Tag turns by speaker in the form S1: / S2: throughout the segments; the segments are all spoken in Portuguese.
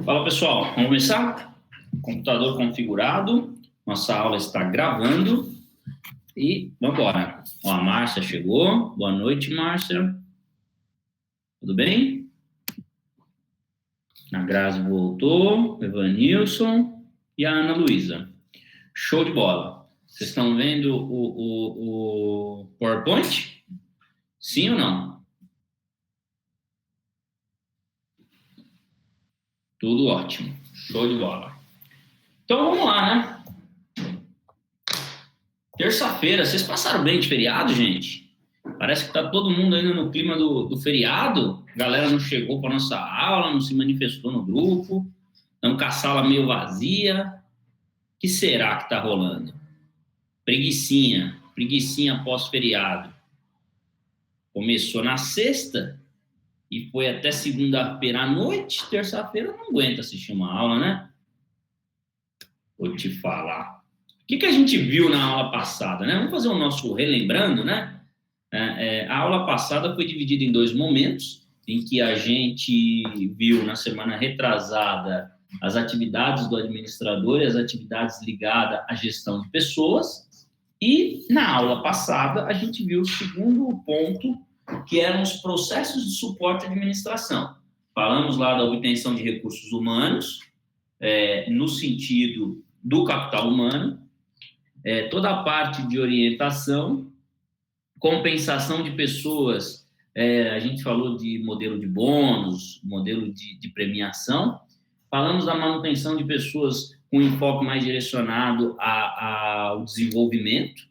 S1: Fala pessoal, vamos começar? Computador configurado, nossa aula está gravando e vamos embora. Ó, a Márcia chegou, boa noite Márcia, tudo bem? A Grazi voltou, o Evanilson e a Ana Luísa. Show de bola. Vocês estão vendo o PowerPoint? Sim ou não? Tudo ótimo, show de bola. Então vamos lá, né? Terça-feira, vocês passaram bem de feriado, gente? Parece que tá todo mundo ainda no clima do feriado. A galera não chegou para nossa aula, não se manifestou no grupo. Estamos com a sala meio vazia. O que será que tá rolando? Preguicinha pós-feriado. Começou na sexta e foi até segunda-feira à noite. Terça-feira não aguenta assistir uma aula, né? Vou te falar. O que a gente viu na aula passada, né? Vamos fazer o nosso relembrando, né? A aula passada foi dividida em dois momentos, em que a gente viu na semana retrasada as atividades do administrador e as atividades ligadas à gestão de pessoas, e na aula passada a gente viu o segundo ponto, que eram os processos de suporte à administração. Falamos lá da obtenção de recursos humanos, no sentido do capital humano, toda a parte de orientação, compensação de pessoas, a gente falou de modelo de bônus, modelo de premiação, falamos da manutenção de pessoas com enfoque mais direcionado ao desenvolvimento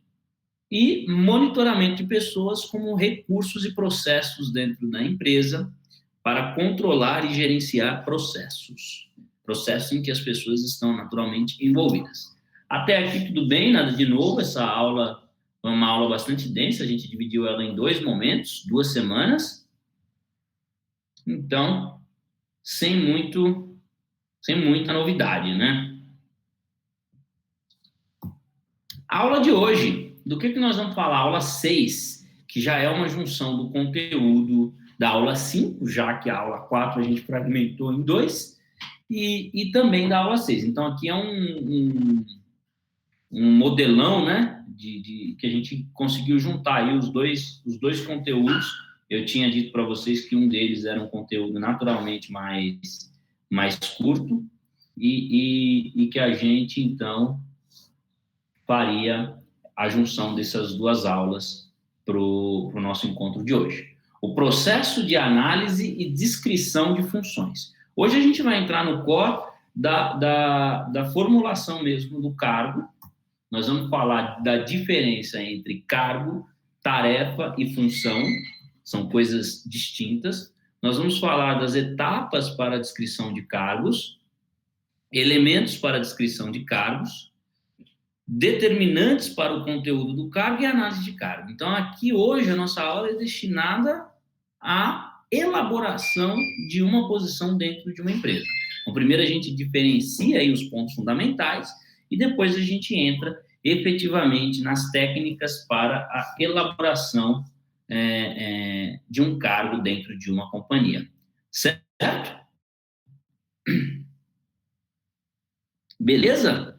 S1: e monitoramento de pessoas como recursos e processos dentro da empresa para controlar e gerenciar processos em que as pessoas estão naturalmente envolvidas. Até aqui tudo bem, nada de novo, essa aula foi uma aula bastante densa, a gente dividiu ela em dois momentos, 2 semanas. Então, sem muita novidade, né? A aula de hoje, do que nós vamos falar? Aula 6, que já é uma junção do conteúdo da aula 5, já que a aula 4 a gente fragmentou em 2, e também da aula 6. Então, aqui é um modelão, né? Que a gente conseguiu juntar aí os dois conteúdos. Eu tinha dito para vocês que um deles era um conteúdo naturalmente mais curto e que a gente, então, faria a junção dessas duas aulas para o nosso encontro de hoje. O processo de análise e descrição de funções. Hoje a gente vai entrar no core da formulação mesmo do cargo. Nós vamos falar da diferença entre cargo, tarefa e função, são coisas distintas. Nós vamos falar das etapas para a descrição de cargos, elementos para a descrição de cargos, determinantes para o conteúdo do cargo e análise de cargo. Então, aqui hoje a nossa aula é destinada à elaboração de uma posição dentro de uma empresa. Então, primeiro a gente diferencia aí os pontos fundamentais, e depois a gente entra efetivamente nas técnicas para a elaboração de um cargo dentro de uma companhia. Certo? Beleza?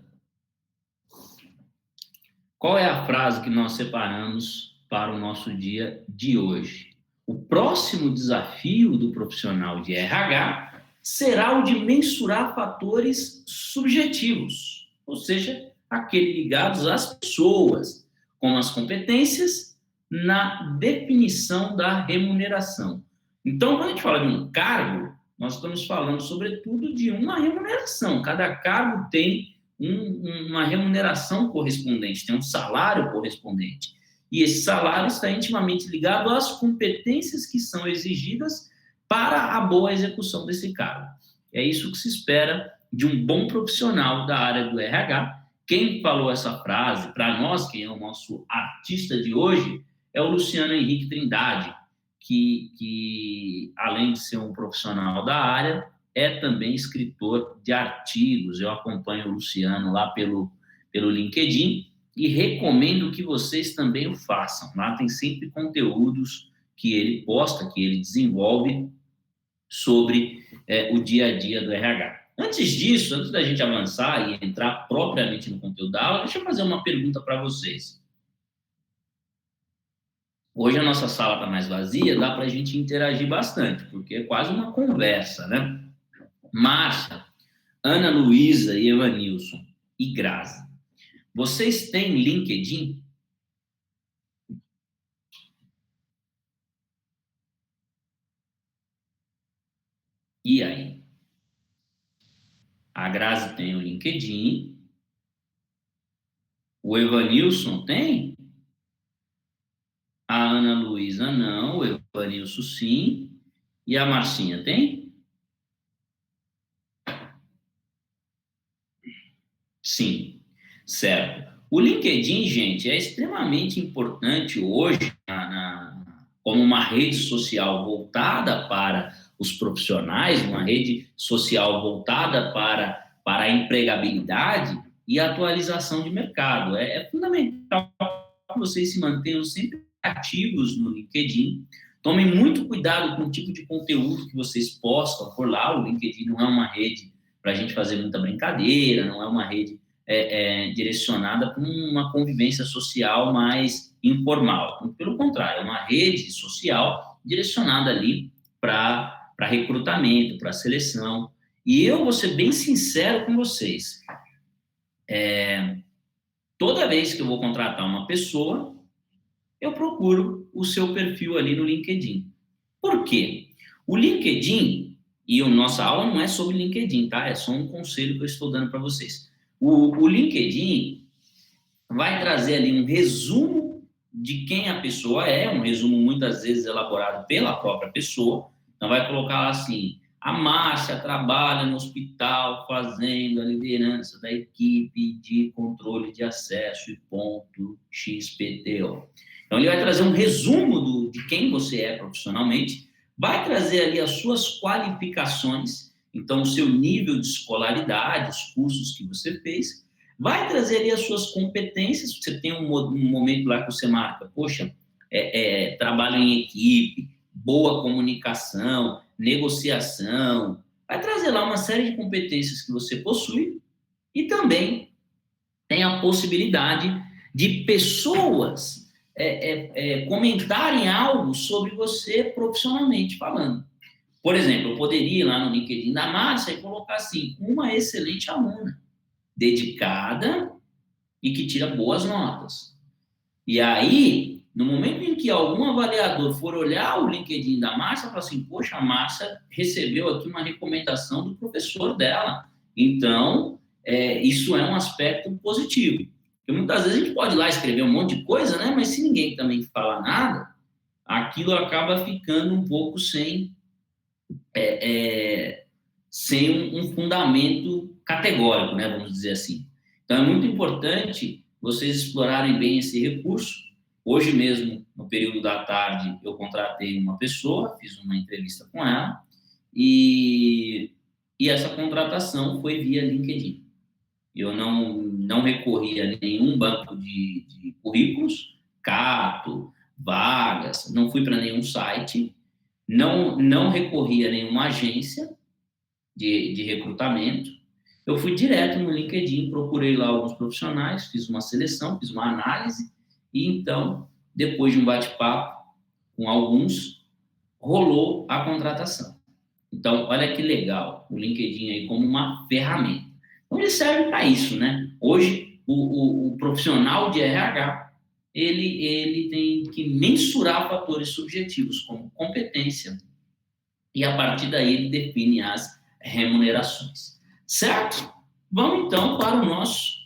S1: Qual é a frase que nós separamos para o nosso dia de hoje? O próximo desafio do profissional de RH será o de mensurar fatores subjetivos, ou seja, aqueles ligados às pessoas, como as competências, na definição da remuneração. Então, quando a gente fala de um cargo, nós estamos falando, sobretudo, de uma remuneração. Cada cargo tem uma remuneração correspondente, tem um salário correspondente. E esse salário está intimamente ligado às competências que são exigidas para a boa execução desse cargo. É isso que se espera de um bom profissional da área do RH. Quem falou essa frase para nós, quem é o nosso artista de hoje, é o Luciano Henrique Trindade, que além de ser um profissional da área, é também escritor de artigos. Eu acompanho o Luciano lá pelo LinkedIn e recomendo que vocês também o façam. Lá tem sempre conteúdos que ele posta, que ele desenvolve, sobre o dia a dia do RH. Antes disso, antes da gente avançar e entrar propriamente no conteúdo da aula, deixa eu fazer uma pergunta para vocês. Hoje a nossa sala está mais vazia, dá para a gente interagir bastante, porque é quase uma conversa, né? Márcia, Ana Luísa e Evanilson e Grazi, vocês têm LinkedIn? E aí? A Grazi tem o LinkedIn, o Evanilson tem? A Ana Luísa não, o Evanilson sim, e a Marcinha tem? Sim, certo. O LinkedIn, gente, é extremamente importante hoje como uma rede social voltada para os profissionais, uma rede social voltada para a empregabilidade e a atualização de mercado. É fundamental que vocês se mantenham sempre ativos no LinkedIn. Tomem muito cuidado com o tipo de conteúdo que vocês postam por lá. O LinkedIn não é uma rede para a gente fazer muita brincadeira, não é uma rede direcionada para uma convivência social mais informal. Pelo contrário, é uma rede social direcionada ali para recrutamento, para seleção. E eu vou ser bem sincero com vocês. Toda vez que eu vou contratar uma pessoa, eu procuro o seu perfil ali no LinkedIn. Por quê? O LinkedIn, e a nossa aula não é sobre LinkedIn, tá? É só um conselho que eu estou dando para vocês. O LinkedIn vai trazer ali um resumo de quem a pessoa é, um resumo muitas vezes elaborado pela própria pessoa. Então vai colocar lá assim: a Márcia trabalha no hospital fazendo a liderança da equipe de controle de acesso e ponto XPTO. Então ele vai trazer um resumo de quem você é profissionalmente, vai trazer ali as suas qualificações, então o seu nível de escolaridade, os cursos que você fez, vai trazer ali as suas competências. Você tem um momento lá que você marca, poxa, trabalho em equipe, boa comunicação, negociação. Vai trazer lá uma série de competências que você possui e também tem a possibilidade de pessoas comentarem algo sobre você profissionalmente falando. Por exemplo, eu poderia ir lá no LinkedIn da Márcia e colocar assim: uma excelente aluna, dedicada e que tira boas notas. E aí, no momento em que algum avaliador for olhar o LinkedIn da Márcia, fala assim: poxa, a Márcia recebeu aqui uma recomendação do professor dela. Então, isso é um aspecto positivo. Porque muitas vezes a gente pode ir lá escrever um monte de coisa, né? Mas se ninguém também fala nada, aquilo acaba ficando um pouco sem um fundamento categórico, né? Vamos dizer assim. Então, é muito importante vocês explorarem bem esse recurso. Hoje mesmo, no período da tarde, eu contratei uma pessoa, fiz uma entrevista com ela, e essa contratação foi via LinkedIn. Eu não recorri a nenhum banco de currículos, Cato, Vagas, não fui para nenhum site, não recorri a nenhuma agência de recrutamento. Eu fui direto no LinkedIn, procurei lá alguns profissionais, fiz uma seleção, fiz uma análise, e então, depois de um bate-papo com alguns, rolou a contratação. Então, olha que legal o LinkedIn aí como uma ferramenta. Então, ele serve para isso, né? Hoje, o profissional de RH, ele tem que mensurar fatores subjetivos, como competência, e a partir daí ele define as remunerações. Certo? Vamos então para o nosso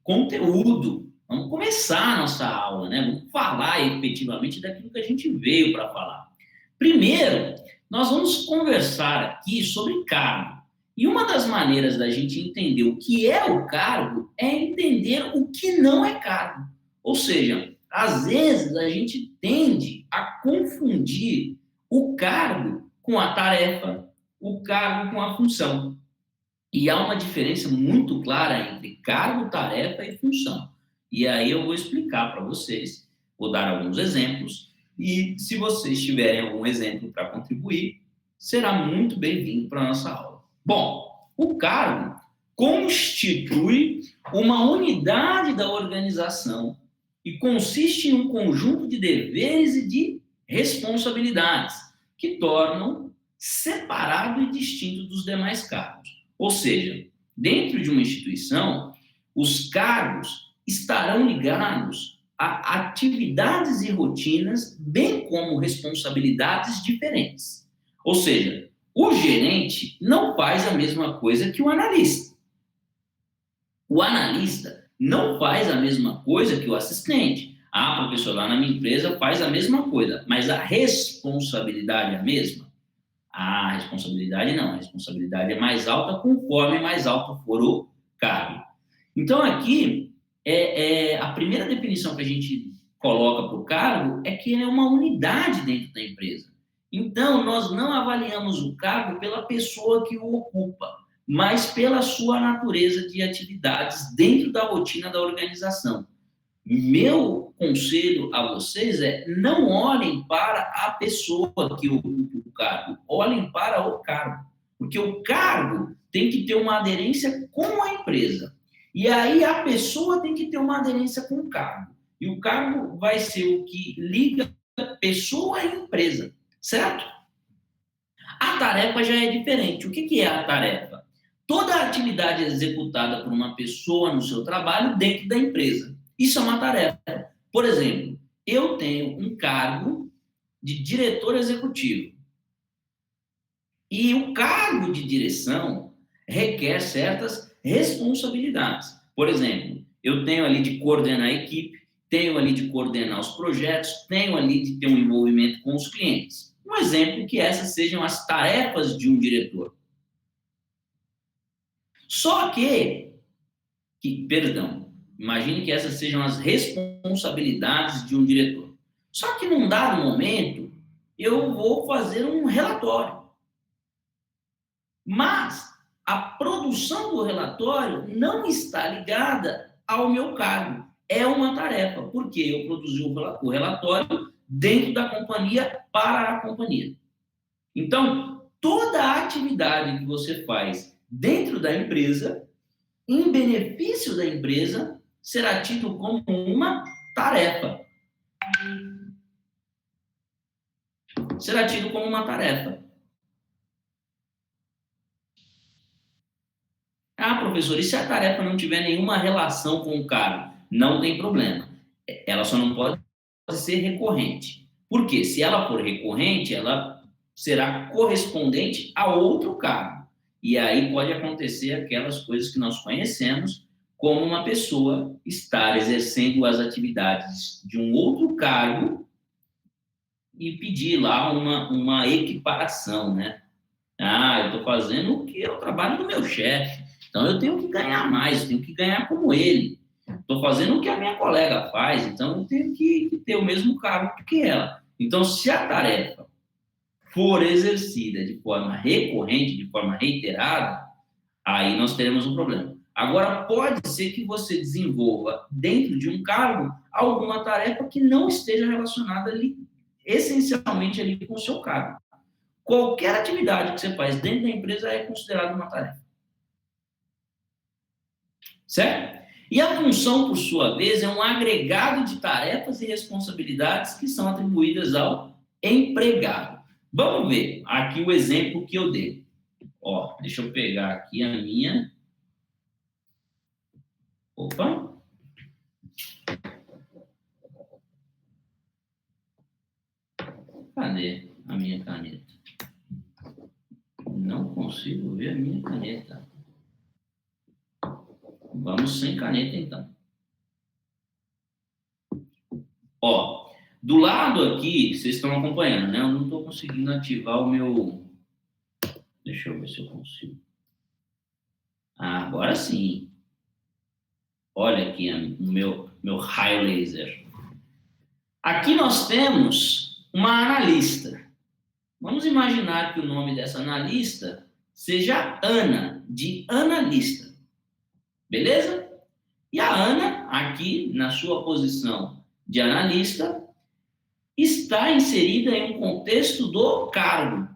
S1: conteúdo. Vamos começar a nossa aula, né? Vamos falar efetivamente daquilo que a gente veio para falar. Primeiro, nós vamos conversar aqui sobre cargo. E uma das maneiras da gente entender o que é o cargo é entender o que não é cargo. Ou seja, às vezes a gente tende a confundir o cargo com a tarefa, o cargo com a função. E há uma diferença muito clara entre cargo, tarefa e função. E aí eu vou explicar para vocês, vou dar alguns exemplos, e se vocês tiverem algum exemplo para contribuir, será muito bem-vindo para a nossa aula. Bom, o cargo constitui uma unidade da organização e consiste em um conjunto de deveres e de responsabilidades que tornam separado e distinto dos demais cargos. Ou seja, dentro de uma instituição, os cargos estarão ligados a atividades e rotinas, bem como responsabilidades diferentes. Ou seja, o gerente não faz a mesma coisa que o analista. O analista não faz a mesma coisa que o assistente. Ah, professor, lá na minha empresa faz a mesma coisa, mas a responsabilidade é a mesma? Ah, a responsabilidade não. A responsabilidade é mais alta conforme mais alto for o cargo. Então, aqui, a primeira definição que a gente coloca para o cargo é que ele é uma unidade dentro da empresa. Então, nós não avaliamos o cargo pela pessoa que o ocupa, mas pela sua natureza de atividades dentro da rotina da organização. Meu conselho a vocês é: não olhem para a pessoa que ocupa o cargo, olhem para o cargo. Porque o cargo tem que ter uma aderência com a empresa. E aí a pessoa tem que ter uma aderência com o cargo. E o cargo vai ser o que liga pessoa e empresa, certo? A tarefa já é diferente. O que é a tarefa? Toda a atividade executada por uma pessoa no seu trabalho dentro da empresa. Isso é uma tarefa. Por exemplo, eu tenho um cargo de diretor executivo. E o cargo de direção requer certas responsabilidades. Por exemplo, eu tenho ali de coordenar a equipe, tenho ali de coordenar os projetos, tenho ali de ter um envolvimento com os clientes. Um exemplo que essas sejam as tarefas de um diretor. Só que imagine que essas sejam as responsabilidades de um diretor. Só que num dado momento, eu vou fazer um relatório. Mas a produção do relatório não está ligada ao meu cargo. É uma tarefa, porque eu produzi o relatório dentro da companhia para a companhia. Então, toda a atividade que você faz dentro da empresa, em benefício da empresa, será tido como uma tarefa. Será tido como uma tarefa. Ah, professor, e se a tarefa não tiver nenhuma relação com o cargo? Não tem problema. Ela só não pode ser recorrente. Por quê? Se ela for recorrente, ela será correspondente a outro cargo. E aí pode acontecer aquelas coisas que nós conhecemos, como uma pessoa estar exercendo as atividades de um outro cargo e pedir lá uma equiparação, né? Ah, eu estou fazendo o que é o trabalho do meu chefe, então eu tenho que ganhar mais, eu tenho que ganhar como ele. Estou fazendo o que a minha colega faz, então eu tenho que ter o mesmo cargo que ela. Então, se a tarefa for exercida de forma recorrente, de forma reiterada, aí nós teremos um problema. Agora, pode ser que você desenvolva, dentro de um cargo, alguma tarefa que não esteja relacionada ali, essencialmente ali com o seu cargo. Qualquer atividade que você faz dentro da empresa é considerada uma tarefa. Certo? E a função, por sua vez, é um agregado de tarefas e responsabilidades que são atribuídas ao empregado. Vamos ver aqui o exemplo que eu dei. Ó, deixa eu pegar aqui a minha. Opa! Cadê a minha caneta? Não consigo ver a minha caneta. Vamos sem caneta, então. Ó, do lado aqui, vocês estão acompanhando, né? Eu não estou conseguindo ativar o meu... Deixa eu ver se eu consigo. Ah, agora sim. Olha aqui o meu raio laser. Aqui nós temos uma analista. Vamos imaginar que o nome dessa analista seja Ana, de analista. Beleza? E a Ana, aqui na sua posição de analista, está inserida em um contexto do cargo.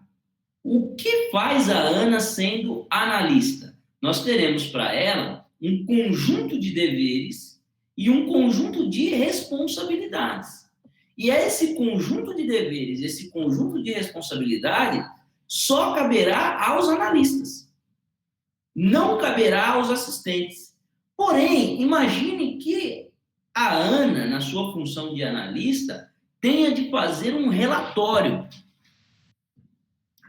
S1: O que faz a Ana sendo analista? Nós teremos para ela um conjunto de deveres e um conjunto de responsabilidades. E esse conjunto de deveres, esse conjunto de responsabilidade, só caberá aos analistas. Não caberá aos assistentes. Porém, imagine que a Ana, na sua função de analista, tenha de fazer um relatório.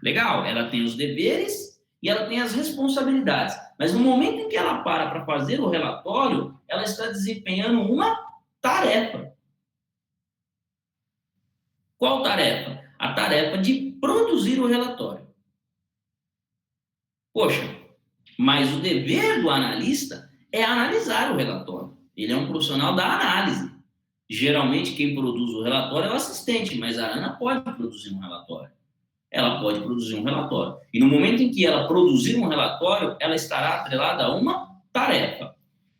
S1: Legal, ela tem os deveres e ela tem as responsabilidades. Mas no momento em que ela para fazer o relatório, ela está desempenhando uma tarefa. Qual tarefa? A tarefa de produzir o relatório. Poxa, mas o dever do analista é analisar o relatório. Ele é um profissional da análise. Geralmente, quem produz o relatório é o assistente, mas a Ana pode produzir um relatório. Ela pode produzir um relatório. E no momento em que ela produzir um relatório, ela estará atrelada a uma tarefa.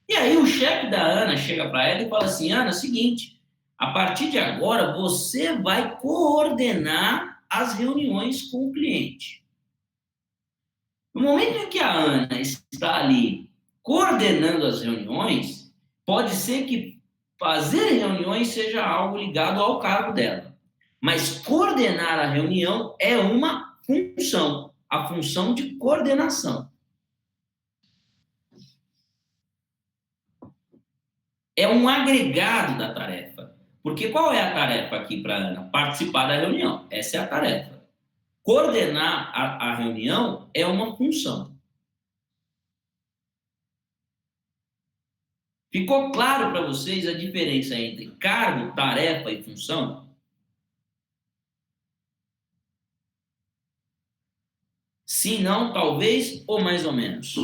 S1: E aí o chefe da Ana chega para ela e fala assim, Ana, é o seguinte, a partir de agora você vai coordenar as reuniões com o cliente. No momento em que a Ana está ali coordenando as reuniões, pode ser que fazer reuniões seja algo ligado ao cargo dela. Mas coordenar a reunião é uma função, a função de coordenação. É um agregado da tarefa. Porque qual é a tarefa aqui para a Ana? Participar da reunião. Essa é a tarefa. Coordenar a reunião é uma função. Ficou claro para vocês a diferença entre cargo, tarefa e função? Se não, talvez, ou mais ou menos.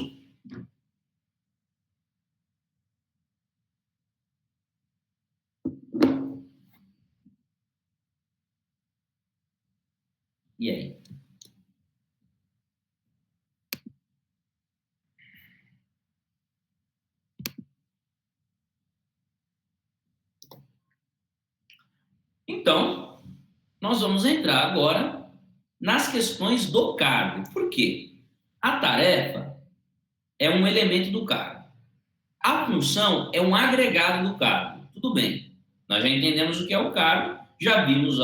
S1: E aí? Então, nós vamos entrar agora nas questões do cargo. Por quê? A tarefa é um elemento do cargo. A função é um agregado do cargo. Tudo bem. Nós já entendemos o que é o cargo, já vimos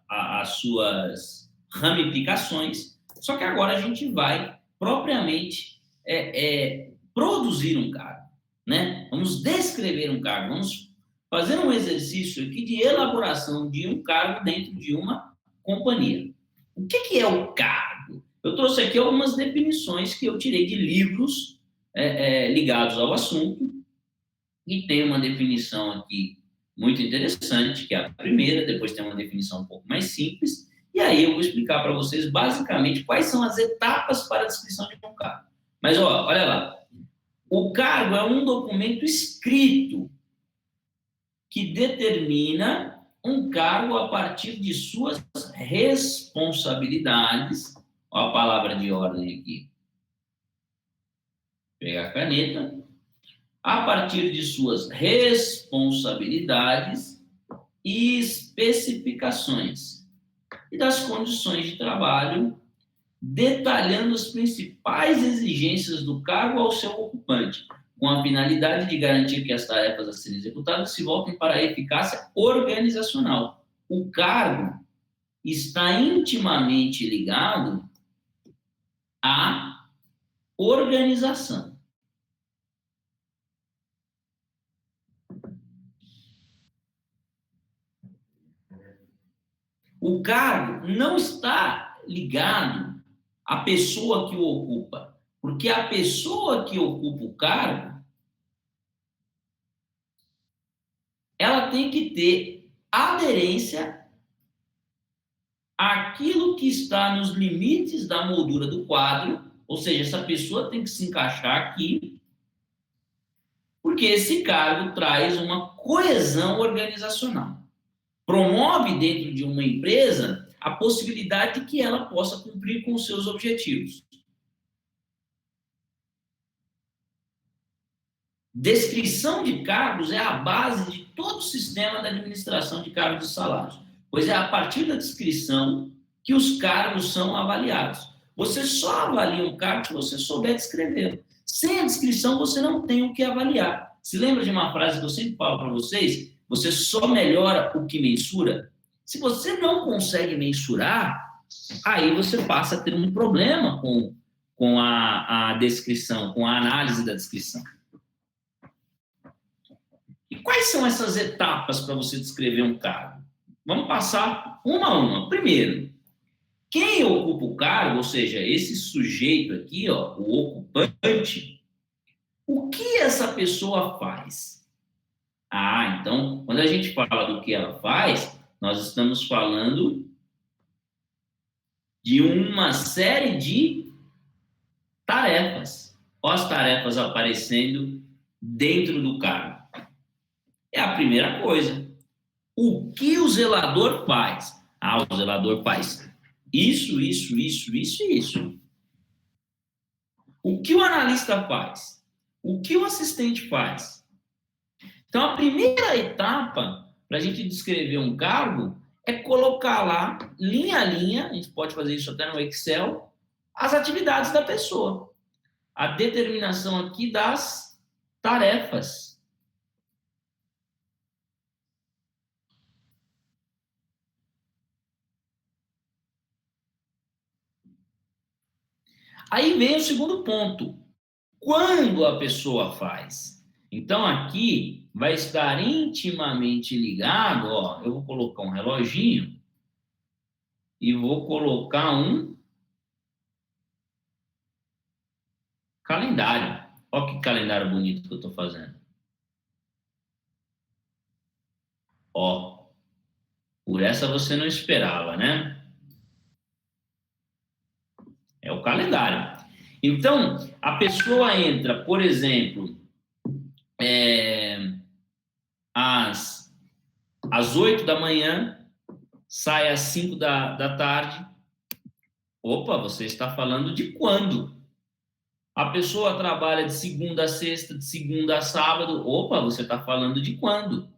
S1: as suas ramificações, só que agora a gente vai propriamente produzir um cargo, né? Vamos descrever um cargo, vamos fazer um exercício aqui de elaboração de um cargo dentro de uma companhia. O que é o cargo? Eu trouxe aqui algumas definições que eu tirei de livros ligados ao assunto, e tem uma definição aqui muito interessante, que é a primeira, depois tem uma definição um pouco mais simples, e aí eu vou explicar para vocês basicamente quais são as etapas para a descrição de um cargo. Mas olha lá, o cargo é um documento escrito que determina um cargo a partir de suas responsabilidades. Olha a palavra de ordem aqui. Pegar a caneta. A partir de suas responsabilidades e especificações e das condições de trabalho, detalhando as principais exigências do cargo ao seu ocupante, com a finalidade de garantir que as tarefas a serem executadas se voltem para a eficácia organizacional. O cargo está intimamente ligado à organização. O cargo não está ligado à pessoa que o ocupa, porque a pessoa que ocupa o cargo, ela tem que ter aderência àquilo que está nos limites da moldura do quadro, ou seja, essa pessoa tem que se encaixar aqui, porque esse cargo traz uma coesão organizacional. Promove dentro de uma empresa a possibilidade de que ela possa cumprir com os seus objetivos. Descrição de cargos é a base de todo o sistema da administração de cargos e salários, pois é a partir da descrição que os cargos são avaliados. Você só avalia um cargo se você souber descrevê-lo. Sem a descrição, você não tem o que avaliar. Se lembra de uma frase que eu sempre falo para vocês? Você só melhora o que mensura. Se você não consegue mensurar, aí você passa a ter um problema com a descrição, com a análise da descrição. E quais são essas etapas para você descrever um cargo? Vamos passar uma a uma. Primeiro, quem ocupa o cargo, ou seja, esse sujeito aqui, ó, o ocupante, o que essa pessoa faz? Então, quando a gente fala do que ela faz, nós estamos falando de uma série de tarefas. Olha as tarefas aparecendo dentro do cargo. É a primeira coisa. O que o zelador faz? O zelador faz isso, isso, isso, isso e isso. O que o analista faz? O que o assistente faz? Então, a primeira etapa para a gente descrever um cargo é colocar lá, linha a linha, a gente pode fazer isso até no Excel, as atividades da pessoa. A determinação aqui das tarefas. Aí vem o segundo ponto. Quando a pessoa faz? Então, aqui vai estar intimamente ligado, ó, eu vou colocar um reloginho e vou colocar um calendário. Olha que calendário bonito que eu estou fazendo. Ó, por essa você não esperava, né? É o calendário. Então, a pessoa entra, por exemplo, às 8 da manhã, sai às 5 da tarde. Opa, você está falando de quando? A pessoa trabalha de segunda a sexta, de segunda a sábado. Opa, você está falando de quando?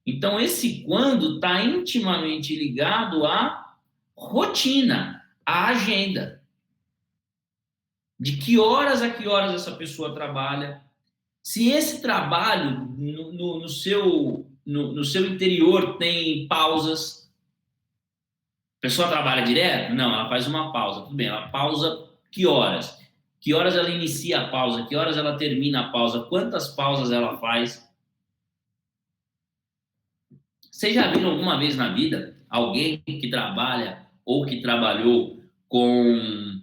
S1: Então, esse quando está intimamente ligado à rotina, à agenda. De que horas a que horas essa pessoa trabalha. Se esse trabalho no seu interior tem pausas, a pessoa trabalha direto? Não, ela faz uma pausa. Tudo bem, ela pausa que horas? Que horas ela inicia a pausa? Que horas ela termina a pausa? Quantas pausas ela faz? Vocês já viram alguma vez na vida alguém que trabalha ou que trabalhou com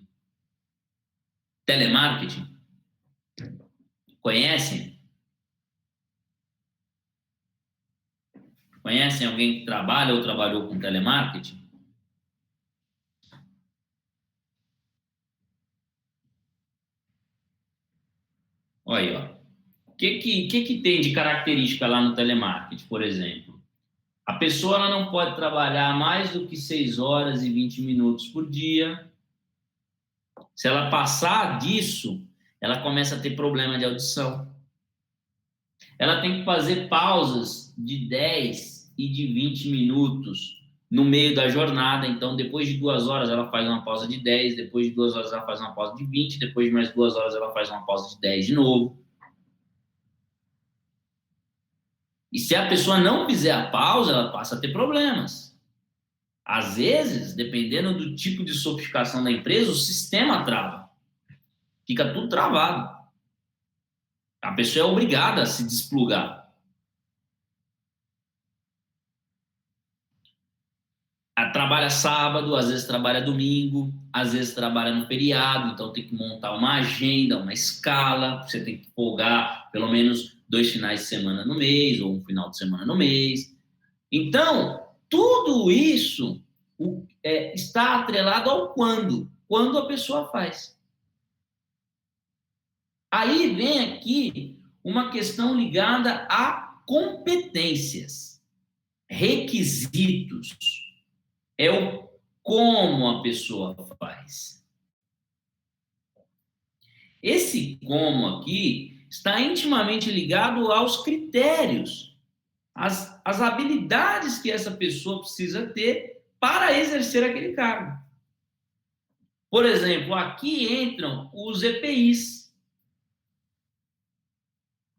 S1: telemarketing? Conhecem? Conhecem alguém que trabalha ou trabalhou com telemarketing? Olha aí, ó. O que tem de característica lá no telemarketing, por exemplo? A pessoa ela não pode trabalhar mais do que 6 horas e 20 minutos por dia. Se ela passar disso, ela começa a ter problema de audição. Ela tem que fazer pausas de 10 e de 20 minutos no meio da jornada. Então, depois de 2 horas, ela faz uma pausa de 10. Depois de 2 horas, ela faz uma pausa de 20. Depois de mais 2 horas, ela faz uma pausa de 10 de novo. E se a pessoa não fizer a pausa, ela passa a ter problemas. Às vezes, dependendo do tipo de sofisticação da empresa, o sistema trava. Fica tudo travado. A pessoa é obrigada a se desplugar. Ela trabalha sábado, às vezes trabalha domingo, às vezes trabalha no feriado, então tem que montar uma agenda, uma escala, você tem que folgar pelo menos 2 finais de semana no mês, ou um final de semana no mês. Então, tudo isso está atrelado ao quando a pessoa faz. Aí vem aqui uma questão ligada a competências, requisitos. É o como a pessoa faz. Esse como aqui está intimamente ligado aos critérios, às habilidades que essa pessoa precisa ter para exercer aquele cargo. Por exemplo, aqui entram os EPIs.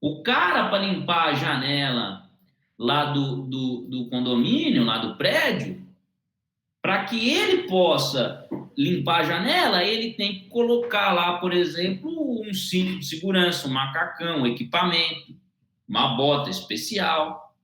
S1: O cara, para limpar a janela lá do condomínio, lá do prédio, para que ele possa limpar a janela, ele tem que colocar lá, por exemplo, um cinto de segurança, um macacão, um equipamento, uma bota especial.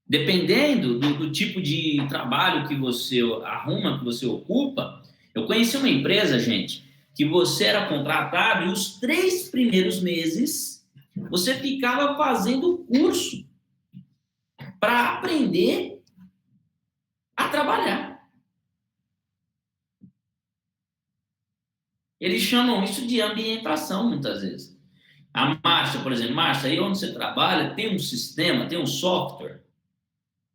S1: Dependendo do tipo de trabalho que você arruma, que você ocupa, eu conheci uma empresa, gente, que você era contratado e os 3 primeiros meses você ficava fazendo curso para aprender a trabalhar. Eles chamam isso de ambientação, muitas vezes. A Márcia, por exemplo, Márcia, aí onde você trabalha, tem um sistema, tem um software,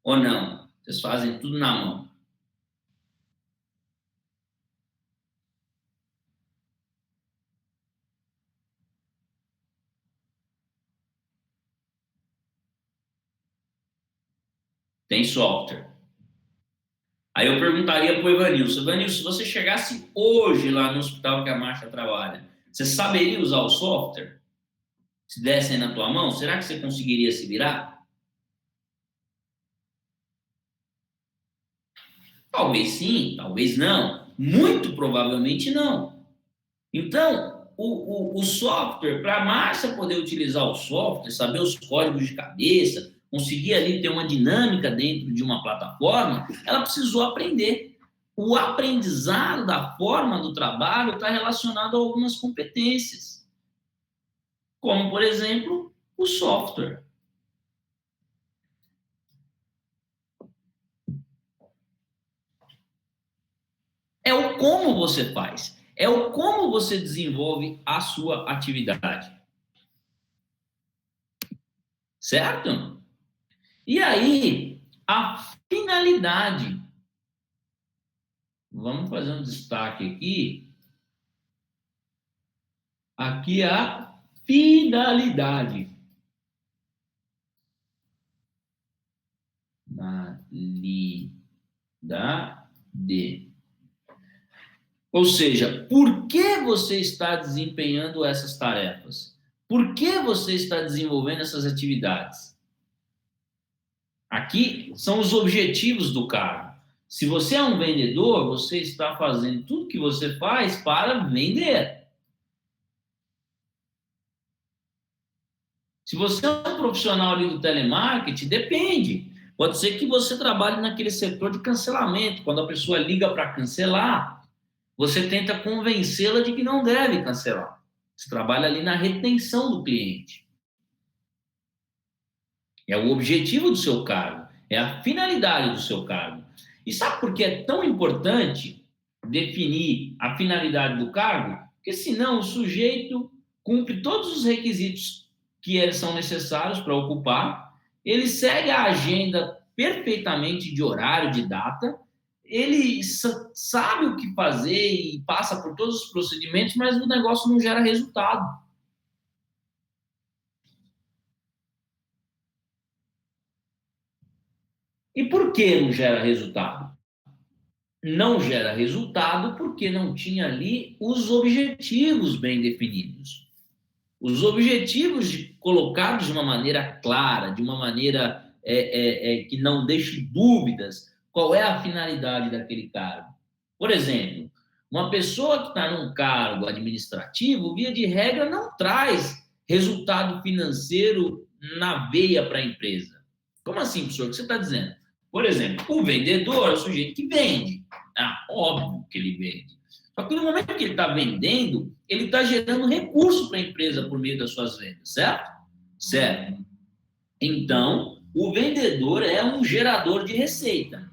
S1: ou não? Vocês fazem tudo na mão. Tem software. Aí eu perguntaria para o Evanilson, se você chegasse hoje lá no hospital que a Márcia trabalha, você saberia usar o software? Se dessem na tua mão, será que você conseguiria se virar? Talvez sim, talvez não. Muito provavelmente não. Então, o software, para a Márcia poder utilizar o software, saber os códigos de cabeça, conseguir ali ter uma dinâmica dentro de uma plataforma, ela precisou aprender. O aprendizado da forma do trabalho está relacionado a algumas competências, como, por exemplo, o software. É o como você faz, é o como você desenvolve a sua atividade. Certo? E aí, a finalidade. Vamos fazer um destaque aqui. Aqui é a finalidade. Finalidade. Ou seja, por que você está desempenhando essas tarefas? Por que você está desenvolvendo essas atividades? Aqui são os objetivos do cargo. Se você é um vendedor, você está fazendo tudo que você faz para vender. Se você é um profissional ali do telemarketing, depende. Pode ser que você trabalhe naquele setor de cancelamento. Quando a pessoa liga para cancelar, você tenta convencê-la de que não deve cancelar. Você trabalha ali na retenção do cliente. É o objetivo do seu cargo, é a finalidade do seu cargo. E sabe por que é tão importante definir a finalidade do cargo? Porque senão o sujeito cumpre todos os requisitos que eles são necessários para ocupar, ele segue a agenda perfeitamente de horário, de data, ele sabe o que fazer e passa por todos os procedimentos, mas o negócio não gera resultado. E por que não gera resultado? Não gera resultado porque não tinha ali os objetivos bem definidos. Os objetivos colocados de uma maneira clara, de uma maneira que não deixe dúvidas qual é a finalidade daquele cargo. Por exemplo, uma pessoa que está num cargo administrativo, via de regra, não traz resultado financeiro na veia para a empresa. Como assim, professor? O que você está dizendo? Por exemplo, o vendedor é o sujeito que vende. Ah, óbvio que ele vende. Só que no momento que ele está vendendo, ele está gerando recurso para a empresa por meio das suas vendas, certo? Certo. Então, o vendedor é um gerador de receita.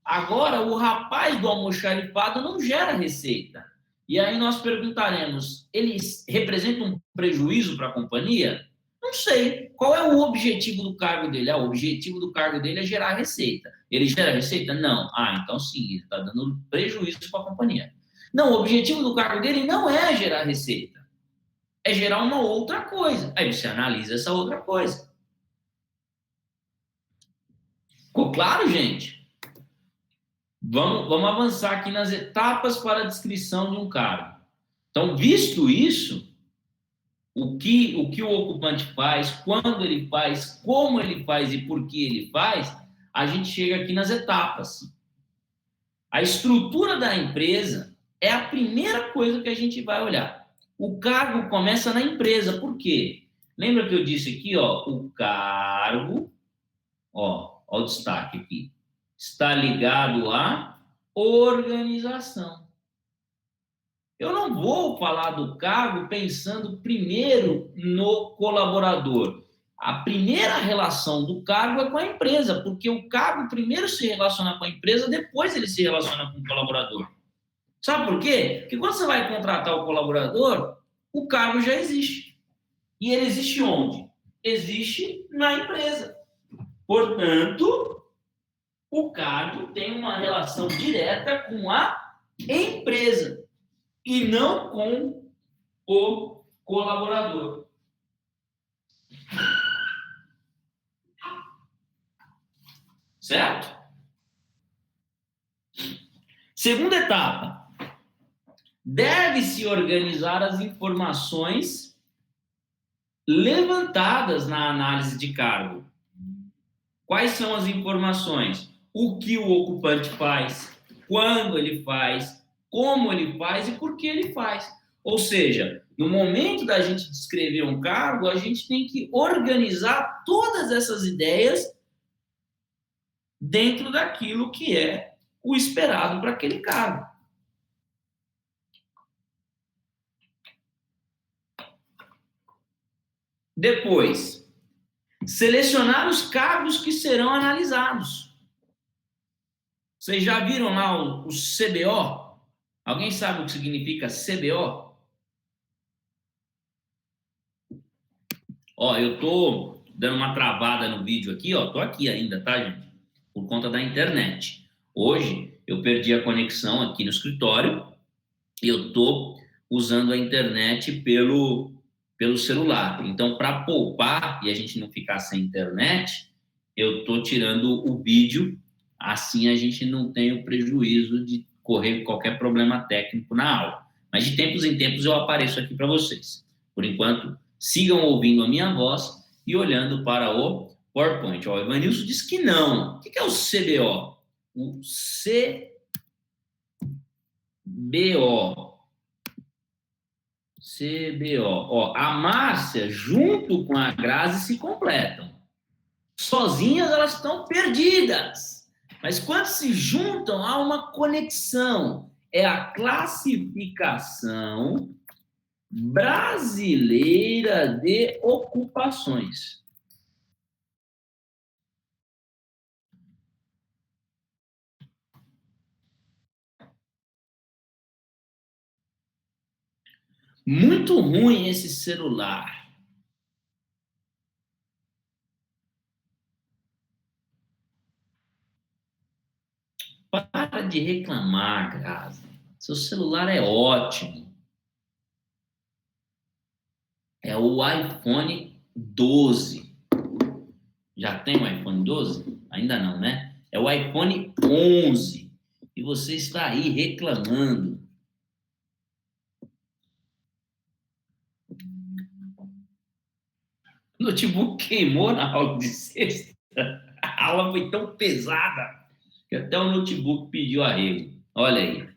S1: Agora, o rapaz do almoxarifado não gera receita. E aí nós perguntaremos, ele representa um prejuízo para a companhia? Não sei. Qual é o objetivo do cargo dele? O objetivo do cargo dele é gerar receita. Ele gera receita? Não. Então sim, ele está dando prejuízo para a companhia. Não, o objetivo do cargo dele não é gerar receita. É gerar uma outra coisa. Aí você analisa essa outra coisa. Ficou claro, gente? Vamos avançar aqui nas etapas para a descrição de um cargo. Então, visto isso, o que o ocupante faz, quando ele faz, como ele faz e por que ele faz, a gente chega aqui nas etapas. A estrutura da empresa é a primeira coisa que a gente vai olhar. O cargo começa na empresa. Por quê? Lembra que eu disse aqui, ó, o cargo, ó o destaque aqui, está ligado à organização. Eu não vou falar do cargo pensando primeiro no colaborador. A primeira relação do cargo é com a empresa, porque o cargo primeiro se relaciona com a empresa, depois ele se relaciona com o colaborador. Sabe por quê? Porque quando você vai contratar o colaborador, o cargo já existe. E ele existe onde? Existe na empresa. Portanto, o cargo tem uma relação direta com a empresa e não com o colaborador. Certo? Segunda etapa. Deve-se organizar as informações levantadas na análise de cargo. Quais são as informações? O que o ocupante faz, quando ele faz, como ele faz e por que ele faz. Ou seja, no momento da gente descrever um cargo, a gente tem que organizar todas essas ideias dentro daquilo que é o esperado para aquele cargo. Depois, selecionar os cargos que serão analisados. Vocês já viram lá o CBO? Alguém sabe o que significa CBO? Ó, eu tô dando uma travada no vídeo aqui, ó. Tô aqui ainda, tá, gente? Por conta da internet. Hoje eu perdi a conexão aqui no escritório e eu tô usando a internet pelo celular. Então, para poupar e a gente não ficar sem internet, eu tô tirando o vídeo, assim a gente não tem o prejuízo de correr qualquer problema técnico na aula. Mas de tempos em tempos eu apareço aqui para vocês. Por enquanto, sigam ouvindo a minha voz e olhando para o PowerPoint. Ó, o Evanilson diz que não. O que é o CBO? O CBO. CBO. Ó, a Márcia, junto com a Grazi, se completam. Sozinhas, elas estão perdidas. Mas quando se juntam, há uma conexão. É a classificação brasileira de ocupações. Muito ruim esse celular. Para de reclamar, Grazi. Seu celular é ótimo. É o iPhone 12. Já tem o iPhone 12? Ainda não, né? É o iPhone 11. E você está aí reclamando. O notebook queimou na aula de sexta. A aula foi tão pesada que até o notebook pediu arrego. Olha aí.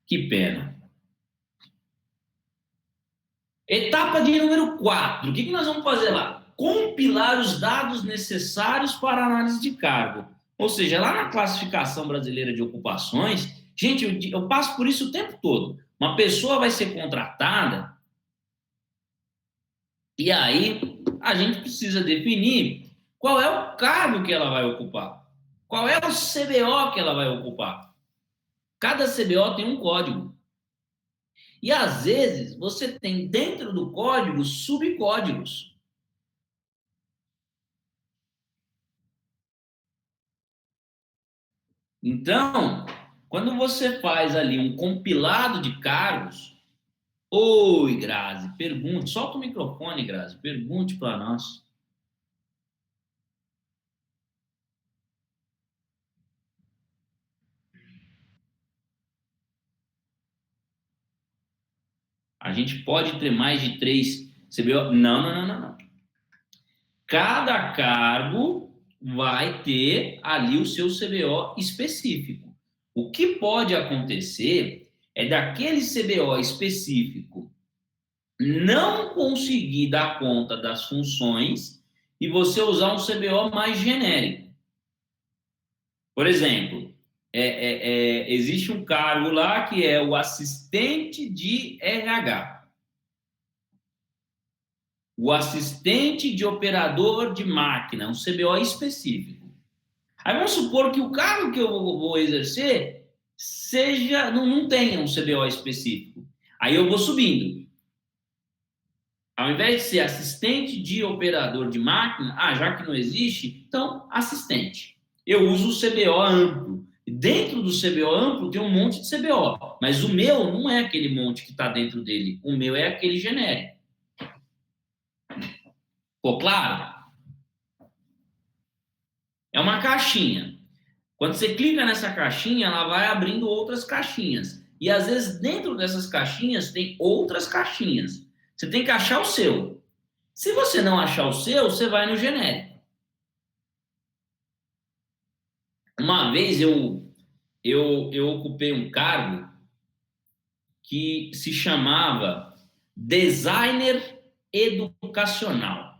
S1: Que pena. Etapa de número 4. O que nós vamos fazer lá? Compilar os dados necessários para a análise de cargo. Ou seja, lá na classificação brasileira de ocupações, gente, eu passo por isso o tempo todo. Uma pessoa vai ser contratada e aí a gente precisa definir qual é o cargo que ela vai ocupar. Qual é o CBO que ela vai ocupar. Cada CBO tem um código. E, às vezes, você tem dentro do código subcódigos. Então, quando você faz ali um compilado de cargos, oi, Grazi, pergunte, solta o microfone, Grazi, pergunte para nós. A gente pode ter mais de 3 CBO? Não. Cada cargo vai ter ali o seu CBO específico. O que pode acontecer é daquele CBO específico não conseguir dar conta das funções e você usar um CBO mais genérico. Por exemplo, existe um cargo lá que é o assistente de RH. O assistente de operador de máquina, um CBO específico. Aí vamos supor que o cargo que eu vou exercer não tenha um CBO específico. Aí eu vou subindo. Ao invés de ser assistente de operador de máquina, já que não existe, então assistente. Eu uso o CBO amplo. Dentro do CBO amplo tem um monte de CBO, mas o meu não é aquele monte que está dentro dele. O meu é aquele genérico. Ficou claro? É uma caixinha. Quando você clica nessa caixinha, ela vai abrindo outras caixinhas. E às vezes dentro dessas caixinhas tem outras caixinhas. Você tem que achar o seu. Se você não achar o seu, você vai no genérico. Uma vez eu ocupei um cargo que se chamava designer educacional.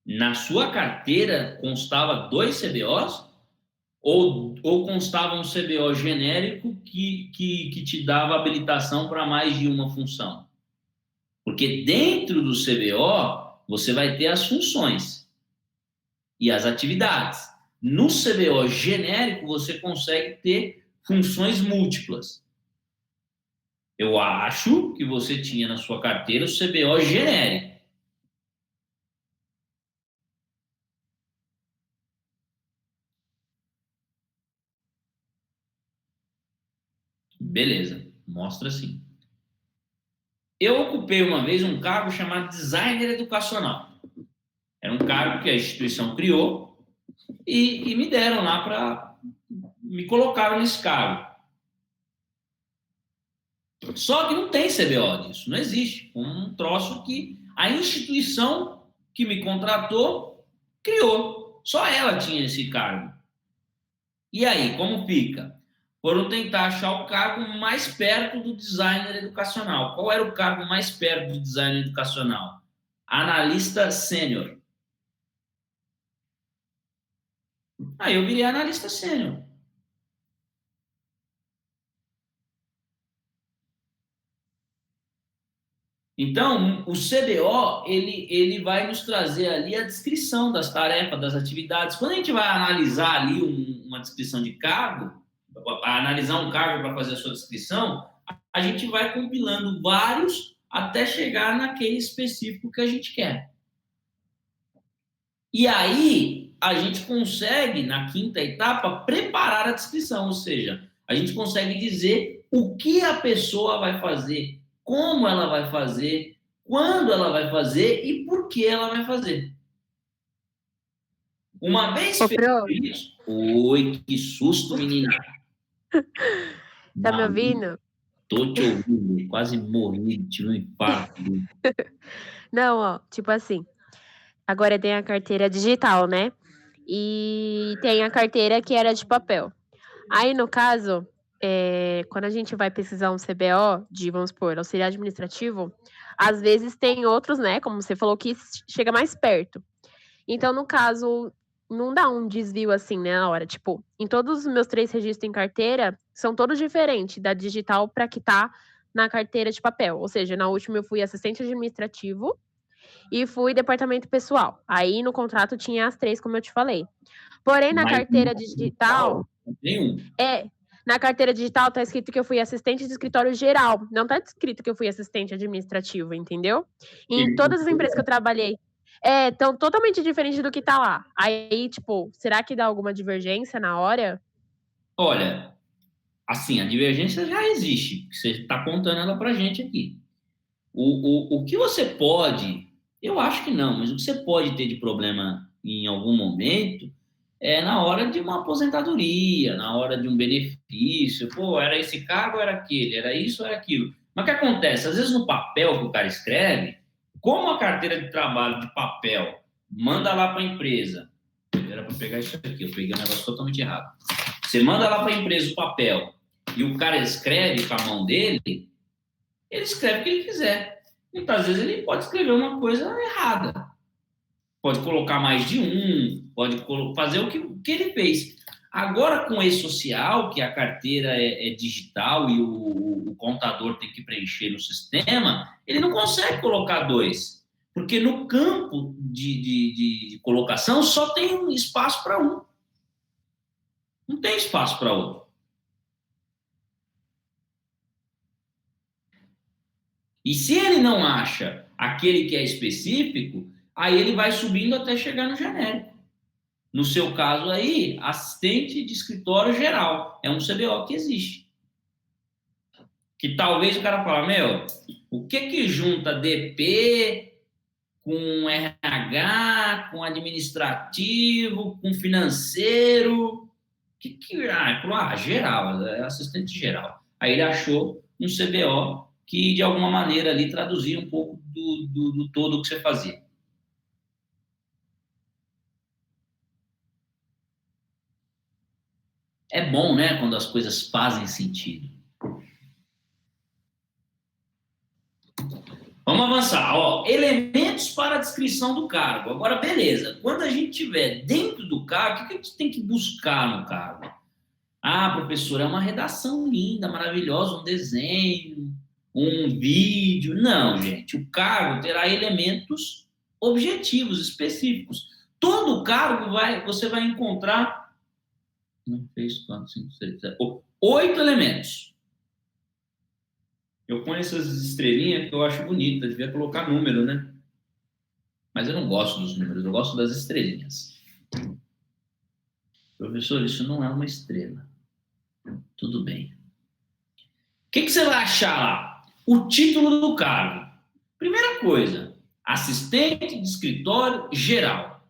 S1: Na sua carteira constava 2 CBOs ou constava um CBO genérico que te dava habilitação para mais de uma função? Porque dentro do CBO você vai ter as funções e as atividades. No CBO genérico você consegue ter funções múltiplas. Eu acho que você tinha na sua carteira o CBO genérico. Beleza, mostra assim. Eu ocupei uma vez um cargo chamado designer educacional. Era um cargo que a instituição criou e me deram lá para... me colocaram nesse cargo. Só que não tem CBO disso, não existe. Um troço que a instituição que me contratou criou. Só ela tinha esse cargo. E aí, como fica? Foram tentar achar o cargo mais perto do designer educacional. Qual era o cargo mais perto do designer educacional? Analista sênior. Aí eu virei analista sênior. Então, o CBO, ele vai nos trazer ali a descrição das tarefas, das atividades. Quando a gente vai analisar ali uma descrição de cargo, analisar um cargo para fazer a sua descrição, a gente vai compilando vários até chegar naquele específico que a gente quer. E aí, a gente consegue, na quinta etapa, preparar a descrição, ou seja, a gente consegue dizer o que a pessoa vai fazer, como ela vai fazer, quando ela vai fazer e por que ela vai fazer. Uma vez feito isso... Oi, que susto, menina.
S2: Tá me ouvindo?
S1: Tô te ouvindo, quase morri, tive um infarto.
S2: Não, ó, tipo assim, agora tem a carteira digital, né? E tem a carteira que era de papel. Aí, no caso, quando a gente vai pesquisar um CBO de, vamos supor, auxiliar administrativo, às vezes tem outros, né? Como você falou, que chega mais perto. Então, no caso, não dá um desvio assim, né, na hora. Tipo, em todos os meus 3 registros em carteira, são todos diferentes, da digital para que tá na carteira de papel. Ou seja, na última eu fui assistente administrativo e fui departamento pessoal. Aí no contrato tinha as 3, como eu te falei. Porém, na carteira digital... na carteira digital tá escrito que eu fui assistente de escritório geral. Não tá escrito que eu fui assistente administrativo, entendeu? E em todas as empresas que eu trabalhei, tão totalmente diferente do que tá lá. Aí, tipo, será que dá alguma divergência na hora?
S1: Olha, assim, a divergência já existe. Você está contando ela pra gente aqui. O que você pode Eu acho que não, mas o que você pode ter de problema em algum momento é na hora de uma aposentadoria, na hora de um benefício. Pô, era esse cargo, era aquele, era isso, era aquilo. Mas o que acontece? Às vezes no papel que o cara escreve, como a carteira de trabalho de papel manda lá para a empresa, era para pegar isso aqui, eu peguei um negócio totalmente errado. Você manda lá para a empresa o papel e o cara escreve com a mão dele, ele escreve o que ele quiser. Muitas vezes ele pode escrever uma coisa errada. Pode colocar mais de um, pode fazer o que ele fez. Agora, com o e-social, que a carteira é digital e o contador tem que preencher no sistema, ele não consegue colocar dois. Porque no campo de colocação só tem um espaço para um. Não tem espaço para outro. E se ele não acha aquele que é específico, aí ele vai subindo até chegar no genérico. No seu caso aí, assistente de escritório geral. É um CBO que existe. Que talvez o cara fale, meu, o que junta DP com RH, com administrativo, com financeiro? Geral, é assistente geral. Aí ele achou um CBO que, de alguma maneira, ali traduzia um pouco do todo o que você fazia. É bom, né, quando as coisas fazem sentido. Vamos avançar. Ó, elementos para a descrição do cargo. Agora, beleza. Quando a gente estiver dentro do cargo, o que a gente tem que buscar no cargo? Ah, professor, é uma redação linda, maravilhosa, um desenho, um vídeo. Não, gente. O cargo terá elementos objetivos, específicos. Todo cargo você vai encontrar 8 elementos. Eu ponho essas estrelinhas que eu acho bonita, devia colocar número, né? Mas eu não gosto dos números, eu gosto das estrelinhas. Professor, isso não é uma estrela. Tudo bem. O que você vai achar lá? O título do cargo. Primeira coisa, assistente de escritório geral,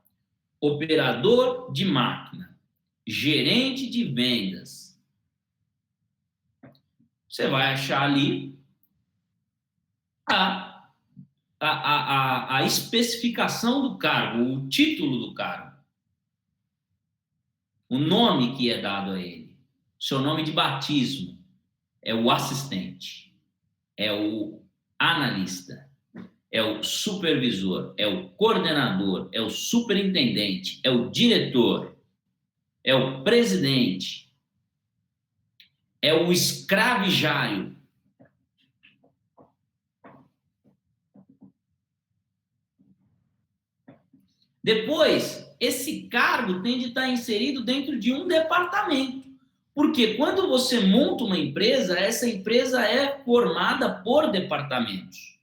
S1: operador de máquina, gerente de vendas. Você vai achar ali a especificação do cargo, o título do cargo, o nome que é dado a ele, seu nome de batismo é o assistente, é o analista, é o supervisor, é o coordenador, é o superintendente, é o diretor, é o presidente, é o escravizário. Depois, esse cargo tem de estar inserido dentro de um departamento. Porque quando você monta uma empresa, essa empresa é formada por departamentos.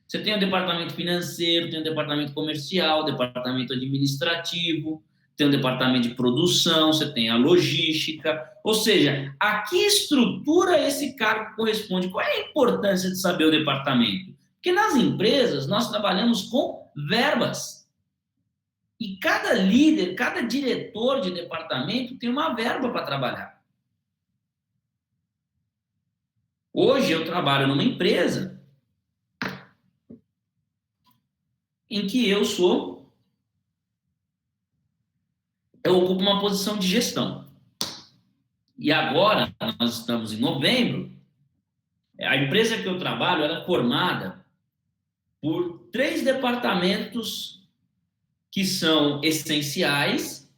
S1: Você tem o departamento financeiro, tem o departamento comercial, o departamento administrativo, tem o departamento de produção, você tem a logística. Ou seja, a que estrutura esse cargo corresponde? Qual é a importância de saber o departamento? Porque nas empresas nós trabalhamos com verbas. E cada líder, cada diretor de departamento tem uma verba para trabalhar. Hoje eu trabalho numa empresa em que eu ocupo uma posição de gestão. E agora, nós estamos em novembro, a empresa que eu trabalho era formada por 3 departamentos que são essenciais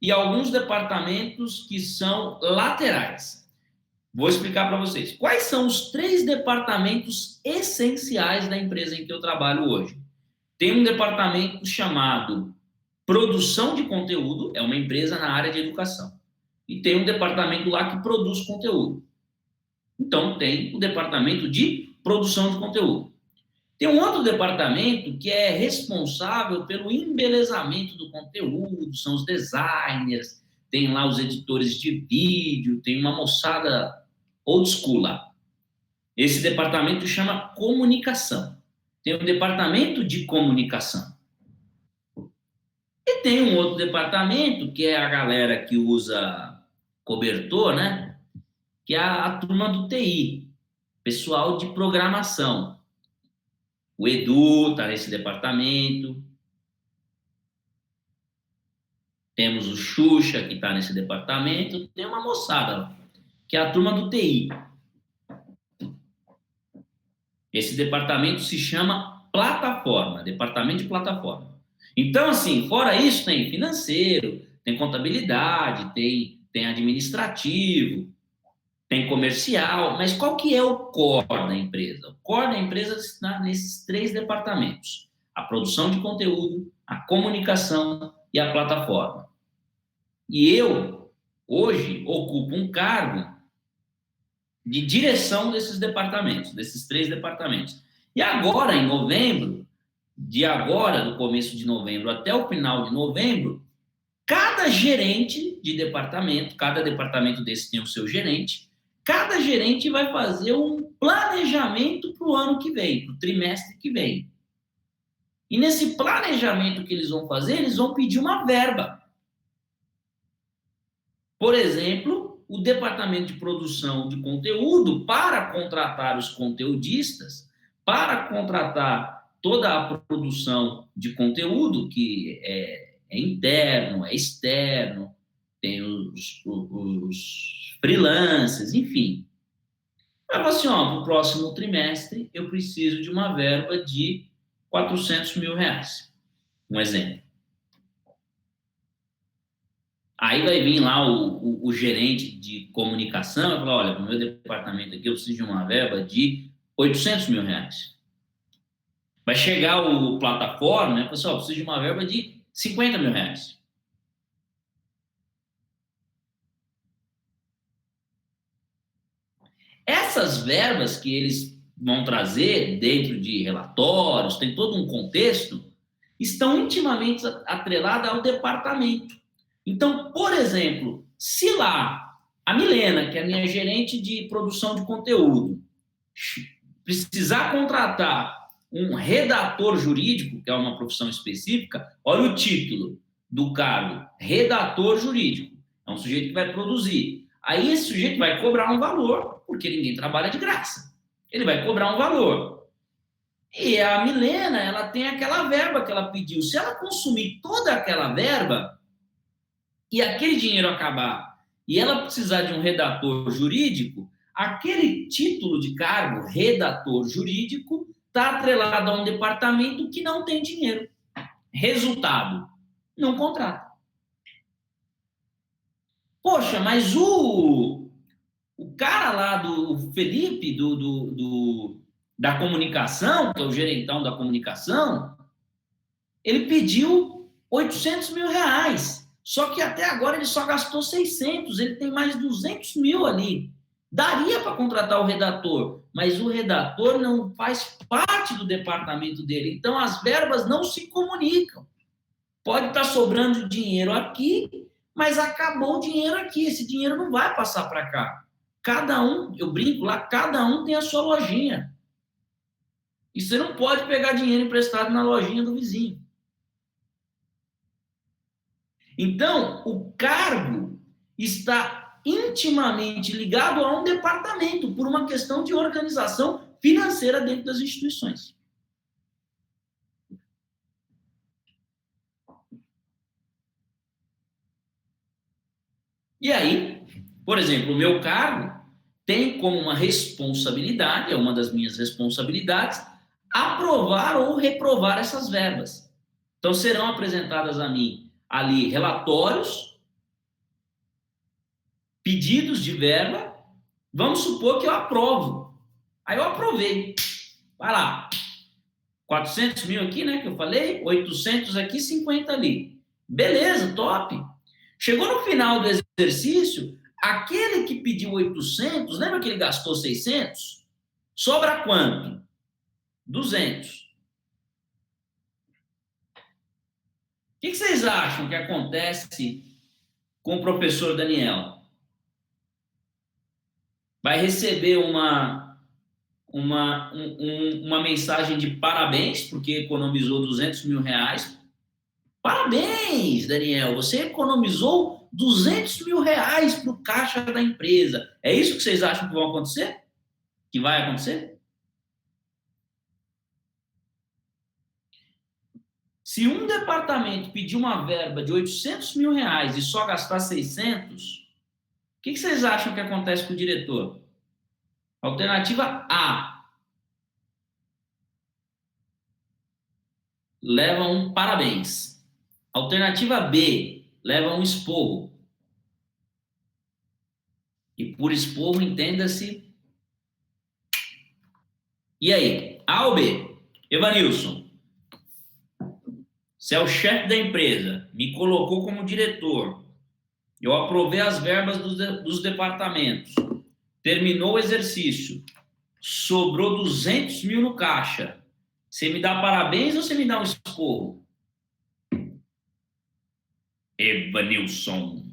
S1: e alguns departamentos que são laterais. Vou explicar para vocês. Quais são os 3 departamentos essenciais da empresa em que eu trabalho hoje? Tem um departamento chamado Produção de Conteúdo, é uma empresa na área de educação. E tem um departamento lá que produz conteúdo. Então, tem o departamento de produção de conteúdo. Tem um outro departamento que é responsável pelo embelezamento do conteúdo, são os designers, tem lá os editores de vídeo, tem uma moçada old school lá. Esse departamento chama comunicação. tem o departamento de comunicação. E tem um outro departamento, que é a galera que usa cobertor, né? Que é a turma do TI, pessoal de programação. O Edu está nesse departamento. Temos o Xuxa, que está nesse departamento. Tem uma moçada lá, que é a turma do TI. Esse departamento se chama plataforma, departamento de plataforma. Então, assim, fora isso, tem financeiro, tem contabilidade, tem administrativo, tem comercial, mas qual que é o core da empresa? O core da empresa está nesses 3 departamentos: a produção de conteúdo, a comunicação e a plataforma. E eu, hoje, ocupo um cargo de direção desses departamentos, desses 3 departamentos. E agora, em novembro, do começo de novembro até o final de novembro, cada gerente de departamento, cada departamento desse tem o seu gerente, cada gerente vai fazer um planejamento para o ano que vem, para o trimestre que vem. E nesse planejamento que eles vão fazer, eles vão pedir uma verba. Por exemplo, o departamento de produção de conteúdo, para contratar os conteudistas, para contratar toda a produção de conteúdo, que é interno, é externo, tem os freelancers, enfim. Vai falar assim, para o próximo trimestre eu preciso de uma verba de R$400 mil. Um exemplo. Aí vai vir lá o gerente de comunicação e falar, olha, para o meu departamento aqui eu preciso de uma verba de R$800 mil. Vai chegar o plataforma, né? Pessoal, eu preciso de uma verba de R$50 mil. Essas verbas que eles vão trazer dentro de relatórios, tem todo um contexto, estão intimamente atreladas ao departamento. Então, por exemplo, se lá a Milena, que é a minha gerente de produção de conteúdo, precisar contratar um redator jurídico, que é uma profissão específica, olha o título do cargo, redator jurídico. É um sujeito que vai produzir. Aí esse sujeito vai cobrar um valor, porque ninguém trabalha de graça. Ele vai cobrar um valor. E a Milena, ela tem aquela verba que ela pediu. Se ela consumir toda aquela verba e aquele dinheiro acabar e ela precisar de um redator jurídico, aquele título de cargo, redator jurídico, está atrelado a um departamento que não tem dinheiro. Resultado, não contrata. Poxa, mas o cara lá do Felipe, da comunicação, que é o gerentão da comunicação, ele pediu R$800 mil. Só que até agora ele só gastou 600, ele tem mais 200 mil ali. Daria para contratar o redator, mas o redator não faz parte do departamento dele. Então, as verbas não se comunicam. Pode estar sobrando dinheiro aqui, mas acabou o dinheiro aqui. Esse dinheiro não vai passar para cá. Cada um, eu brinco lá, cada um tem a sua lojinha. E você não pode pegar dinheiro emprestado na lojinha do vizinho. Então, o cargo está intimamente ligado a um departamento por uma questão de organização financeira dentro das instituições. E aí, por exemplo, o meu cargo tem como uma responsabilidade, é uma das minhas responsabilidades, aprovar ou reprovar essas verbas. Então, serão apresentadas a mim ali relatórios, pedidos de verba, vamos supor que eu aprovo. Aí eu aprovei. Vai lá. 400 mil aqui, né, que eu falei, 800 aqui, 50 ali. Beleza, top. Chegou no final do exercício, aquele que pediu 800, lembra que ele gastou 600? Sobra quanto? 200. O que vocês acham que acontece com o professor Daniel? Vai receber uma uma mensagem de parabéns, porque economizou R$ 200 mil. Parabéns, Daniel, você economizou R$ 200 mil para o caixa da empresa. É isso que vocês acham que vai acontecer? Que vai acontecer? Se um departamento pedir uma verba de R$ 800 mil e só gastar 600, o que vocês acham que acontece com o diretor? Alternativa A, leva um parabéns. Alternativa B, leva um esporro. E por esporro, entenda-se. E aí, A ou B? Evanilson, você é o chefe da empresa, me colocou como diretor, eu aprovei as verbas dos departamentos, terminou o exercício, sobrou 200 mil no caixa, você me dá parabéns ou você me dá um esporro? Evanilson.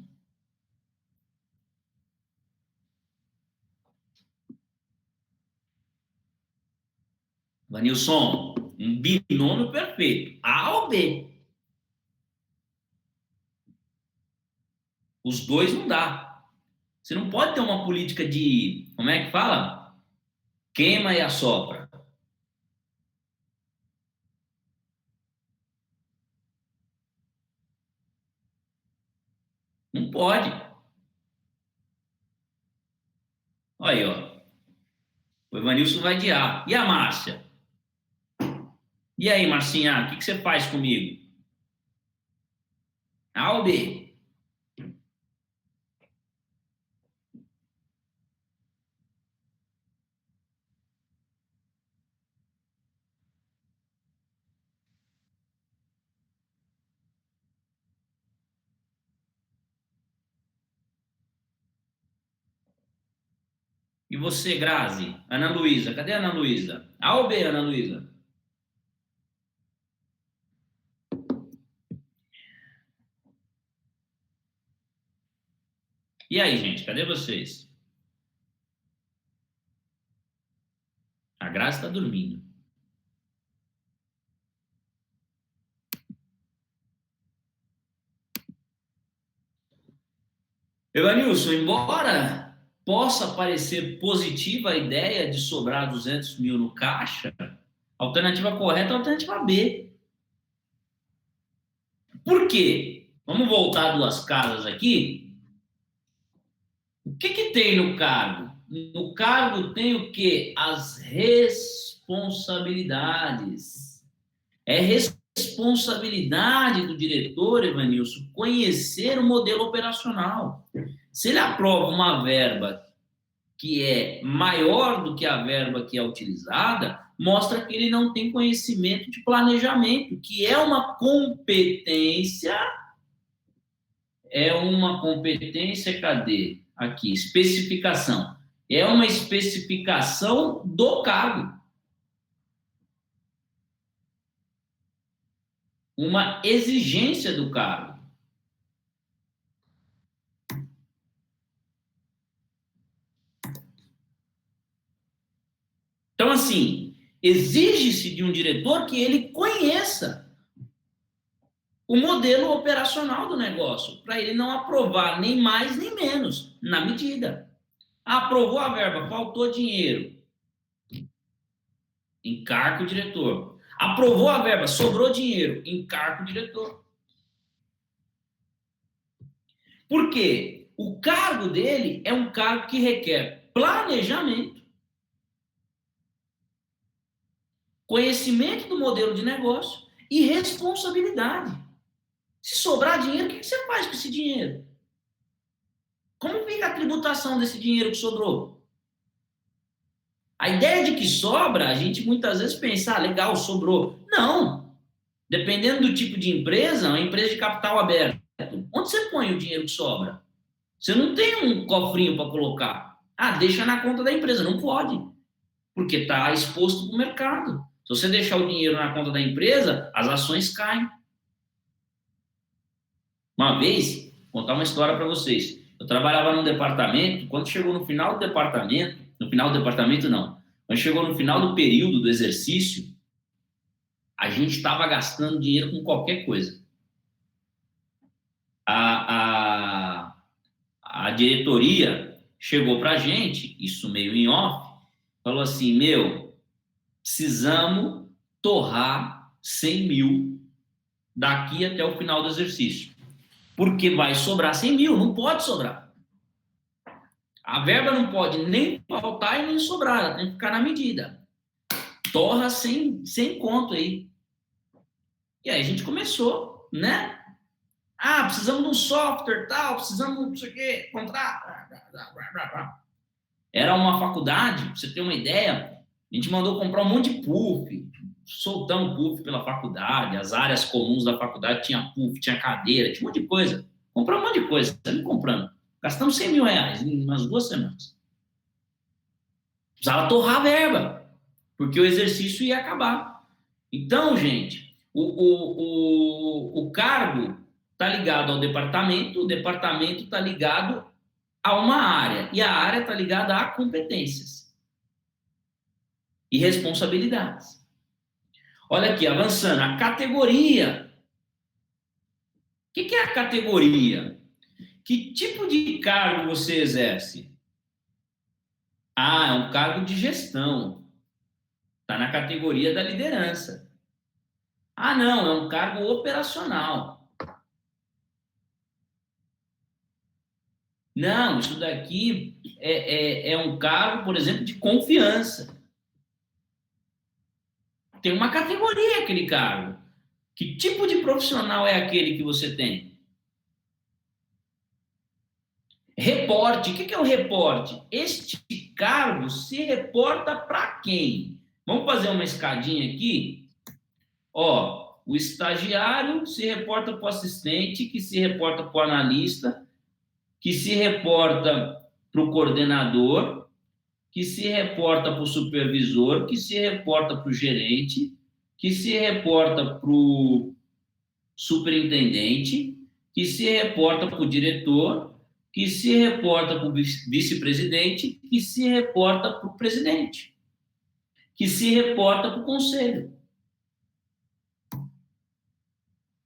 S1: Evanilson, um binômio perfeito, A ou B? Os dois não dá. Você não pode ter uma política de, como é que fala? Queima e assopra. Não pode. Olha aí, ó. O Evanilson vai de A. E a Márcia? E aí, Marcinha, o que você faz comigo? A ou B? E você, Grazi? Ana Luísa, cadê a Ana Luísa? A ou B, Ana Luísa? E aí, gente, cadê vocês? A Grazi está dormindo. Evanilson, embora possa parecer positiva a ideia de sobrar 200 mil no caixa, a alternativa correta é a alternativa B. Por quê? Vamos voltar duas casas aqui. O que tem no cargo? No cargo tem o quê? As responsabilidades. É responsabilidade do diretor, Evanilson, conhecer o modelo operacional. Se ele aprova uma verba que é maior do que a verba que é utilizada, mostra que ele não tem conhecimento de planejamento, que é uma competência. Cadê? Aqui, especificação. É uma especificação do cargo. Uma exigência do cargo. Então, assim, exige-se de um diretor que ele conheça o modelo operacional do negócio, para ele não aprovar nem mais nem menos, na medida. Aprovou a verba, faltou dinheiro. Encarca o diretor. Aprovou a verba, sobrou dinheiro, encarca o diretor. Por quê? O cargo dele é um cargo que requer planejamento, conhecimento do modelo de negócio e responsabilidade. Se sobrar dinheiro, o que você faz com esse dinheiro? Como fica a tributação desse dinheiro que sobrou? A ideia de que sobra, a gente muitas vezes pensa, legal, sobrou. Não. Dependendo do tipo de empresa, uma empresa de capital aberto, onde você põe o dinheiro que sobra? Você não tem um cofrinho para colocar. Deixa na conta da empresa. Não pode, porque está exposto para o mercado. Se você deixar o dinheiro na conta da empresa, as ações caem. Uma vez, vou contar uma história para vocês. Eu trabalhava num departamento, quando chegou no final do departamento não, Quando chegou no final do período do exercício, a gente estava gastando dinheiro com qualquer coisa. A diretoria chegou para a gente, isso meio em off, falou assim, precisamos torrar 100 mil daqui até o final do exercício. Porque vai sobrar 100 mil, não pode sobrar. A verba não pode nem faltar e nem sobrar, ela tem que ficar na medida. Torra sem conto aí. E aí a gente começou, né? Precisamos de um software, tal, precisamos de não sei o quê, contrato. Era uma faculdade, pra você ter uma ideia, a gente mandou comprar um monte de puff, soltamos puff pela faculdade, as áreas comuns da faculdade tinha puff, tinha cadeira, tinha um monte de coisa. Compramos um monte de coisa, estamos comprando. Gastamos 100 mil reais em umas 2 semanas. Precisava torrar a verba, porque o exercício ia acabar. Então, gente, o cargo está ligado ao departamento, o departamento está ligado a uma área, e a área está ligada a competências e responsabilidades. Olha aqui, avançando, a categoria. O que é a categoria? Que tipo de cargo você exerce? É um cargo de gestão. Está na categoria da liderança. Não, é um cargo operacional. Não, isso daqui é um cargo, por exemplo, de confiança. Tem uma categoria aquele cargo. Que tipo de profissional é aquele que você tem? Reporte. O que é o reporte? Este cargo se reporta para quem? Vamos fazer uma escadinha aqui? O estagiário se reporta para o assistente, que se reporta para o analista, que se reporta para o coordenador, que se reporta para o supervisor, que se reporta para o gerente, que se reporta para o superintendente, que se reporta para o diretor, que se reporta para o vice-presidente, que se reporta para o presidente, que se reporta para o conselho.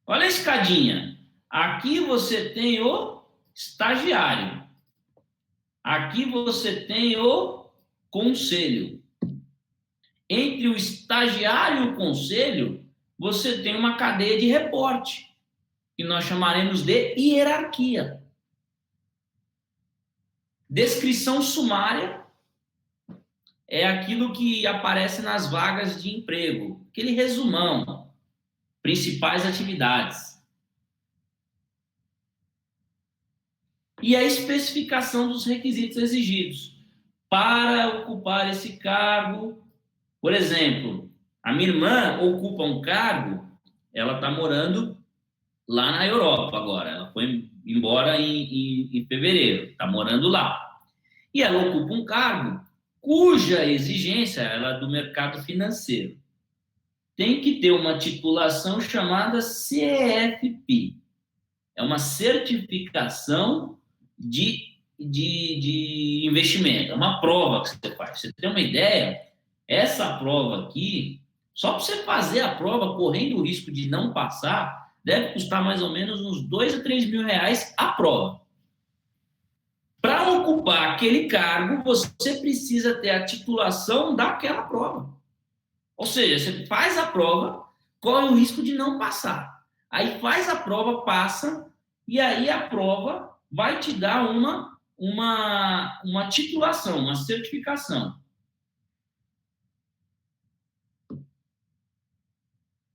S1: Olha a escadinha. Aqui você tem o estagiário. Aqui você tem o conselho. Entre o estagiário e o conselho, você tem uma cadeia de reporte, que nós chamaremos de hierarquia. Descrição sumária é aquilo que aparece nas vagas de emprego, aquele resumão, principais atividades. E a especificação dos requisitos exigidos para ocupar esse cargo. Por exemplo, a minha irmã ocupa um cargo, ela está morando lá na Europa agora, ela foi embora em fevereiro, está morando lá. E ela ocupa um cargo cuja exigência, ela é do mercado financeiro, tem que ter uma titulação chamada CFP. É uma certificação de investimento. É uma prova que você faz. Você tem uma ideia? Essa prova aqui, só para você fazer a prova, correndo o risco de não passar, deve custar mais ou menos uns 2 a 3 mil reais a prova. Para ocupar aquele cargo, você precisa ter a titulação daquela prova. Ou seja, você faz a prova, corre o risco de não passar. Aí faz a prova, passa, e aí a prova vai te dar uma titulação, uma certificação.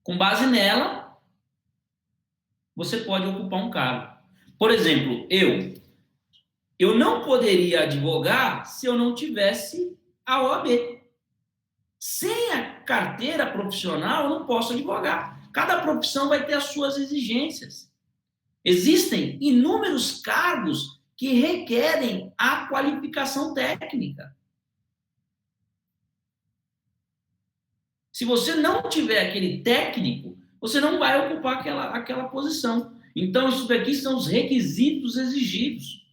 S1: Com base nela, você pode ocupar um cargo. Por exemplo, eu não poderia advogar se eu não tivesse a OAB. Sem a carteira profissional, eu não posso advogar. Cada profissão vai ter as suas exigências. Existem inúmeros cargos que requerem a qualificação técnica. Se você não tiver aquele técnico, você não vai ocupar aquela posição. Então, isso daqui são os requisitos exigidos.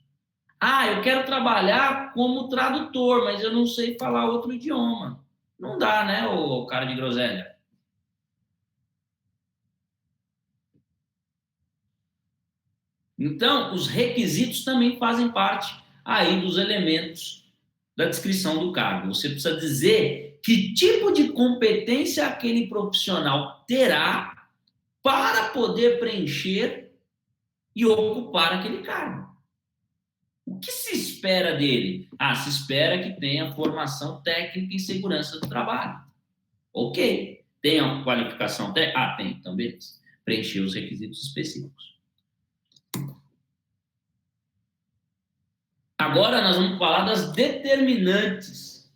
S1: Ah, eu quero trabalhar como tradutor, mas eu não sei falar outro idioma. Não dá, né, o cara de groselha? Então, os requisitos também fazem parte aí dos elementos da descrição do cargo. Você precisa dizer que tipo de competência aquele profissional terá para poder preencher e ocupar aquele cargo. O que se espera dele? Ah, se espera que tenha formação técnica em segurança do trabalho. Ok. Tem uma qualificação técnica? Ah, tem. Então, beleza. Preencher os requisitos específicos. Agora nós vamos falar das determinantes.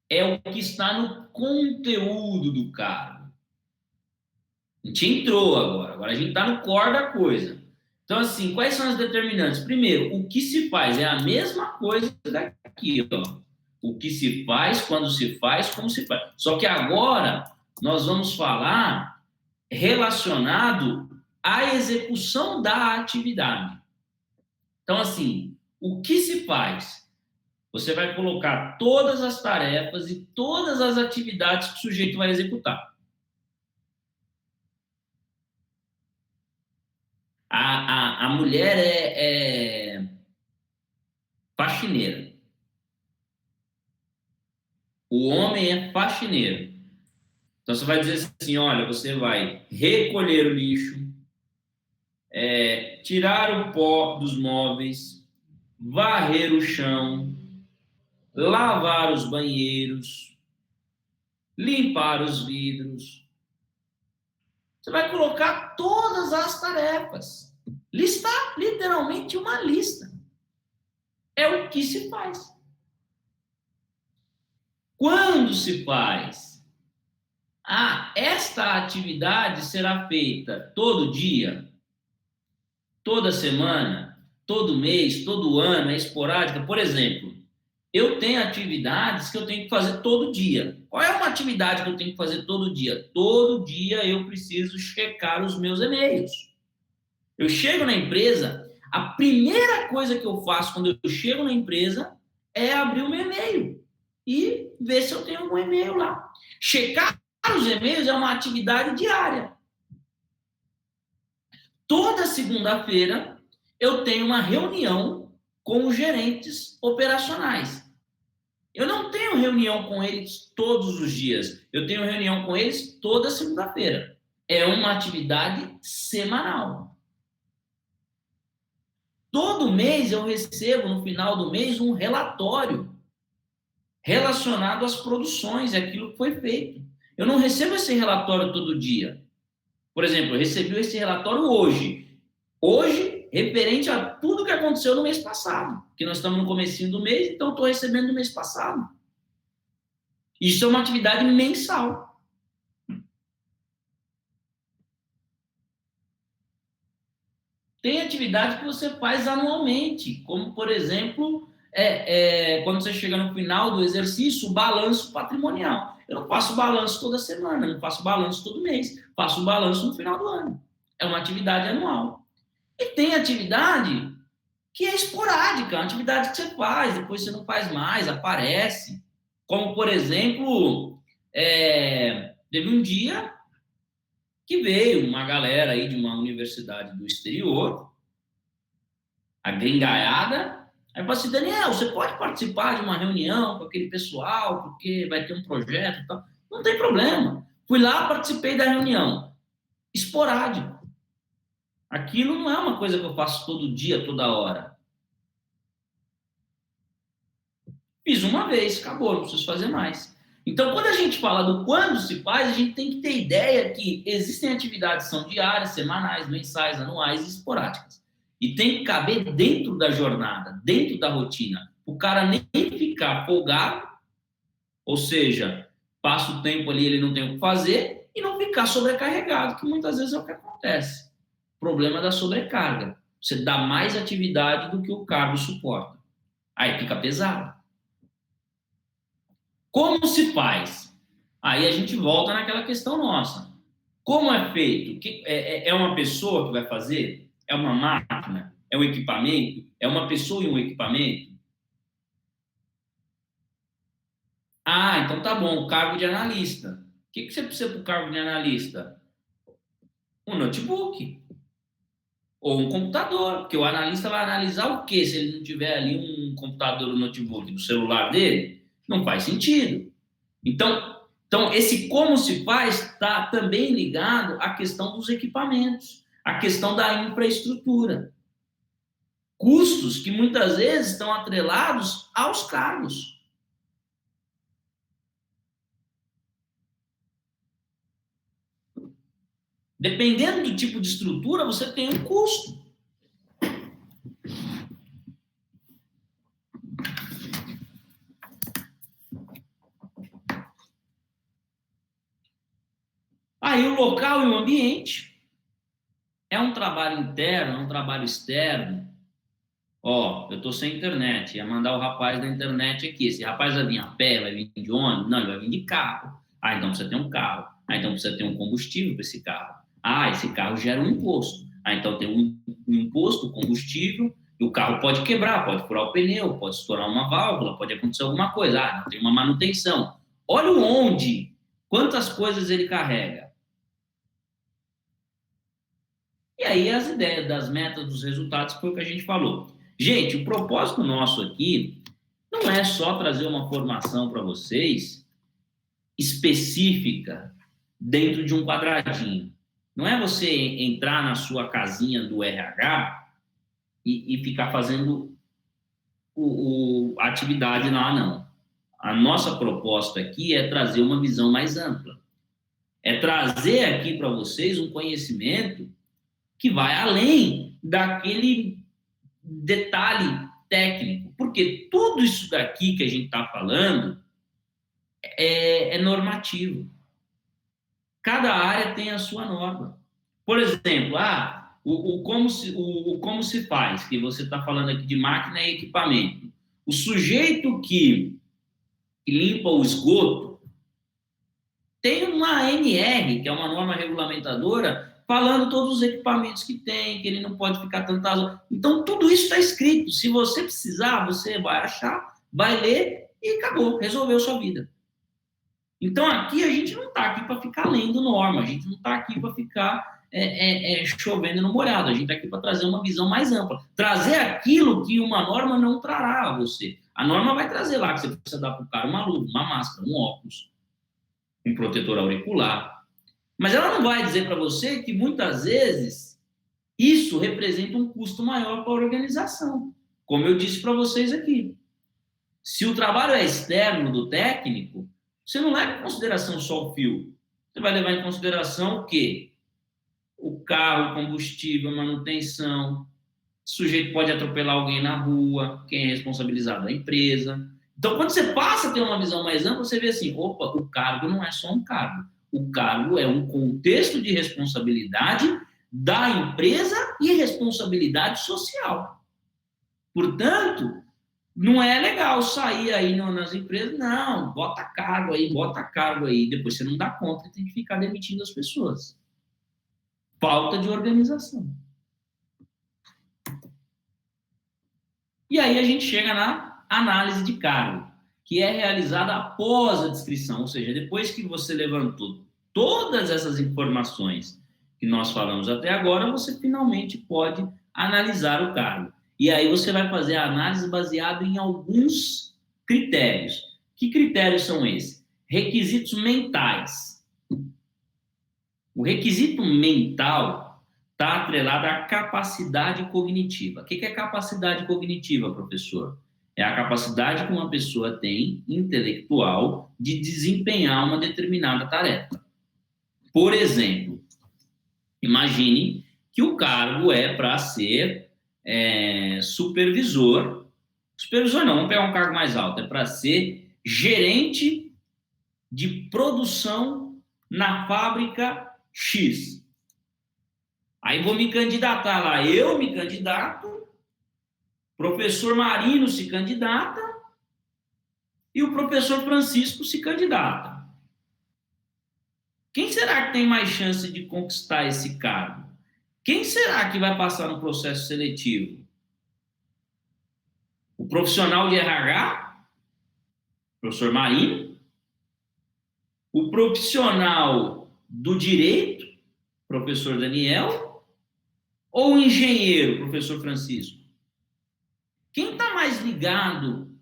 S1: É o que está no conteúdo do cargo. A gente entrou agora a gente está no core da coisa. Então, assim, quais são as determinantes? Primeiro, o que se faz é a mesma coisa daqui, ó. O que se faz, quando se faz, como se faz. Só que agora nós vamos falar relacionado à execução da atividade. Então, assim, o que se faz? Você vai colocar todas as tarefas e todas as atividades que o sujeito vai executar. A mulher é faxineira. O homem é faxineiro. Então, você vai dizer assim, olha, você vai recolher o lixo, tirar o pó dos móveis, varrer o chão, lavar os banheiros, limpar os vidros. Você vai colocar todas as tarefas. Listar, literalmente, uma lista. É o que se faz. Quando se faz? Ah, esta atividade será feita todo dia, toda semana, todo mês, todo ano, é esporádica. Por exemplo, eu tenho atividades que eu tenho que fazer todo dia. Qual é uma atividade que eu tenho que fazer todo dia? Todo dia eu preciso checar os meus e-mails. Eu chego na empresa, a primeira coisa que eu faço quando eu chego na empresa é abrir o meu e-mail e ver se eu tenho algum e-mail lá. Checar os e-mails é uma atividade diária. Toda segunda-feira eu tenho uma reunião com os gerentes operacionais. Eu não tenho reunião com eles todos os dias. Eu tenho reunião com eles toda segunda-feira. É uma atividade semanal. Todo mês eu recebo, no final do mês, um relatório relacionado às produções, aquilo que foi feito. Eu não recebo esse relatório todo dia. Por exemplo, eu recebi esse relatório hoje. Hoje, referente a tudo que aconteceu no mês passado. Que nós estamos no comecinho do mês, então eu estou recebendo do mês passado. Isso é uma atividade mensal. Tem atividade que você faz anualmente, como, por exemplo, quando você chega no final do exercício, o balanço patrimonial. Eu não faço balanço toda semana, eu não faço balanço todo mês, faço balanço no final do ano. É uma atividade anual. E tem atividade que é esporádica, uma atividade que você faz, depois você não faz mais, aparece. Como, por exemplo, teve um dia que veio uma galera aí de uma universidade do exterior, a gringaiada, aí falou assim, Daniel, você pode participar de uma reunião com aquele pessoal, porque vai ter um projeto e tal. Não tem problema. Fui lá, participei da reunião. Esporádico. Aquilo não é uma coisa que eu faço todo dia, toda hora. Fiz uma vez, acabou, não preciso fazer mais. Então, quando a gente fala do quando se faz, a gente tem que ter ideia que existem atividades que são diárias, semanais, mensais, anuais e esporádicas. E tem que caber dentro da jornada, dentro da rotina. O cara nem ficar folgado, ou seja, passa o tempo ali, ele não tem o que fazer, e não ficar sobrecarregado, que muitas vezes é o que acontece. Problema da sobrecarga. Você dá mais atividade do que o cargo suporta. Aí fica pesado. Como se faz? Aí a gente volta naquela questão nossa. Como é feito? É uma pessoa que vai fazer? É uma máquina? É um equipamento? É uma pessoa e um equipamento? Ah, então tá bom, o cargo de analista. O que você precisa para o cargo de analista? Um notebook ou um computador, porque o analista vai analisar o quê se ele não tiver ali um computador ou notebook do celular dele? Não faz sentido. Então, esse como se faz está também ligado à questão dos equipamentos, à questão da infraestrutura. Custos que muitas vezes estão atrelados aos cargos. Dependendo do tipo de estrutura, você tem um custo. Aí o local e o ambiente é um trabalho interno, é um trabalho externo. Ó, eu tô sem internet, ia mandar o rapaz da internet aqui. Esse rapaz vai vir a pé, vai vir de ônibus? Não, ele vai vir de carro. Ah, então precisa ter um carro. Ah, então precisa ter um combustível para esse carro. Ah, esse carro gera um imposto. Ah, então tem um imposto, combustível, e o carro pode quebrar, pode furar o pneu, pode estourar uma válvula, pode acontecer alguma coisa. Ah, não tem uma manutenção. Olha onde, quantas coisas ele carrega. E aí as ideias das metas, dos resultados, foi o que a gente falou. Gente, o propósito nosso aqui não é só trazer uma formação para vocês específica dentro de um quadradinho. Não é você entrar na sua casinha do RH e ficar fazendo a atividade lá, não. A nossa proposta aqui é trazer uma visão mais ampla. É trazer aqui para vocês um conhecimento que vai além daquele detalhe técnico, porque tudo isso daqui que a gente está falando é normativo. Cada área tem a sua norma. Por exemplo, o como se faz, que você está falando aqui de máquina e equipamento. O sujeito que limpa o esgoto tem uma ANR, que é uma norma regulamentadora, falando todos os equipamentos que tem, que ele não pode ficar tantas horas. Então, tudo isso está escrito. Se você precisar, você vai achar, vai ler e acabou, resolveu sua vida. Então, aqui a gente não está aqui para ficar lendo norma, a gente não está aqui para ficar chovendo no molhado, a gente está aqui para trazer uma visão mais ampla. Trazer aquilo que uma norma não trará a você. A norma vai trazer lá que você precisa dar para o cara uma luva, uma máscara, um óculos, um protetor auricular. Mas ela não vai dizer para você que, muitas vezes, isso representa um custo maior para a organização. Como eu disse para vocês aqui. Se o trabalho é externo do técnico, você não leva em consideração só o fio. Você vai levar em consideração o quê? O carro, o combustível, a manutenção. O sujeito pode atropelar alguém na rua. Quem é responsabilizado? A empresa. Então, quando você passa a ter uma visão mais ampla, você vê assim, opa, o cargo não é só um cargo. O cargo é um contexto de responsabilidade da empresa e responsabilidade social. Portanto, não é legal sair aí nas empresas, não, bota cargo aí, depois você não dá conta e tem que ficar demitindo as pessoas. Falta de organização. E aí a gente chega na análise de cargo, que é realizada após a descrição, ou seja, depois que você levantou todas essas informações que nós falamos até agora, você finalmente pode analisar o cargo. E aí você vai fazer a análise baseada em alguns critérios. Que critérios são esses? Requisitos mentais. O requisito mental está atrelado à capacidade cognitiva. O que é capacidade cognitiva, professor? É a capacidade que uma pessoa tem, intelectual, de desempenhar uma determinada tarefa. Por exemplo, imagine que o cargo é para ser supervisor. Supervisor não, vamos pegar um cargo mais alto. É para ser gerente de produção na fábrica X. Aí vou me candidatar lá. Eu me candidato, professor Marino se candidata e o professor Francisco se candidata. Quem será que tem mais chance de conquistar esse cargo? Quem será que vai passar no processo seletivo? O profissional de RH, professor Marino. O profissional do direito, professor Daniel. Ou o engenheiro, professor Francisco? Quem está mais ligado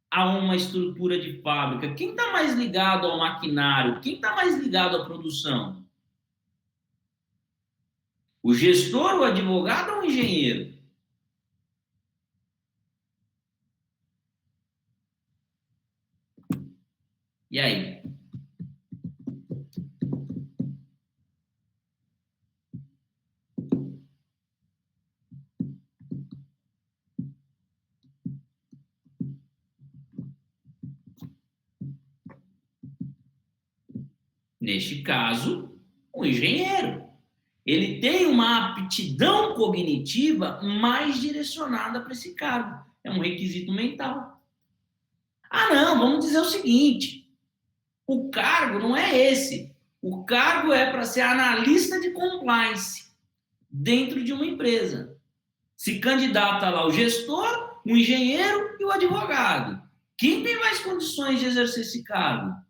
S1: a uma estrutura de fábrica? Quem está mais ligado ao maquinário? Quem está mais ligado à produção? O gestor, o advogado ou o engenheiro? E aí? Neste caso, o engenheiro. Ele tem uma aptidão cognitiva mais direcionada para esse cargo. É um requisito mental. Ah, não, vamos dizer o seguinte: o cargo não é esse. O cargo é para ser analista de compliance dentro de uma empresa. Se candidata lá o gestor, o engenheiro e o advogado. Quem tem mais condições de exercer esse cargo?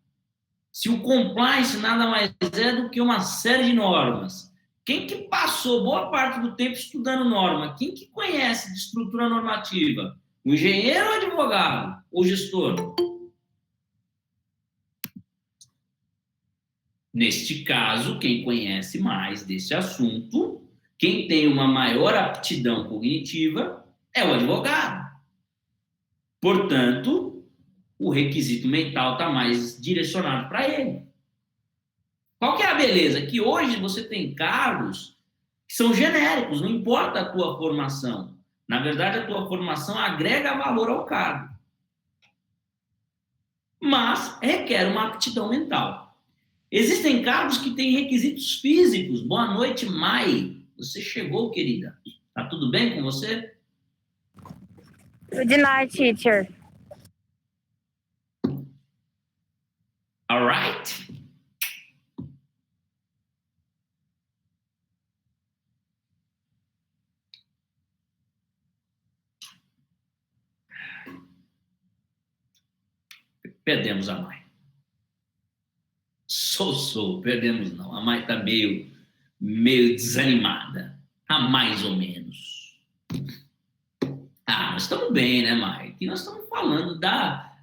S1: Se o compliance nada mais é do que uma série de normas. Quem que passou boa parte do tempo estudando norma? Quem que conhece de estrutura normativa? O engenheiro ou o advogado? Ou gestor? Neste caso, quem conhece mais desse assunto, quem tem uma maior aptidão cognitiva, é o advogado. Portanto, o requisito mental está mais direcionado para ele. Qual que é a beleza? Que hoje você tem cargos que são genéricos, não importa a tua formação. Na verdade, a tua formação agrega valor ao cargo. Mas requer uma aptidão mental. Existem cargos que têm requisitos físicos. Boa noite, Mai. Você chegou, querida. Tá tudo bem com você?
S3: Good night, teacher.
S1: All right? Perdemos a Mai. Perdemos não. A Mai tá meio desanimada. Tá mais ou menos. Nós estamos bem, né, Mai? Aqui nós estamos falando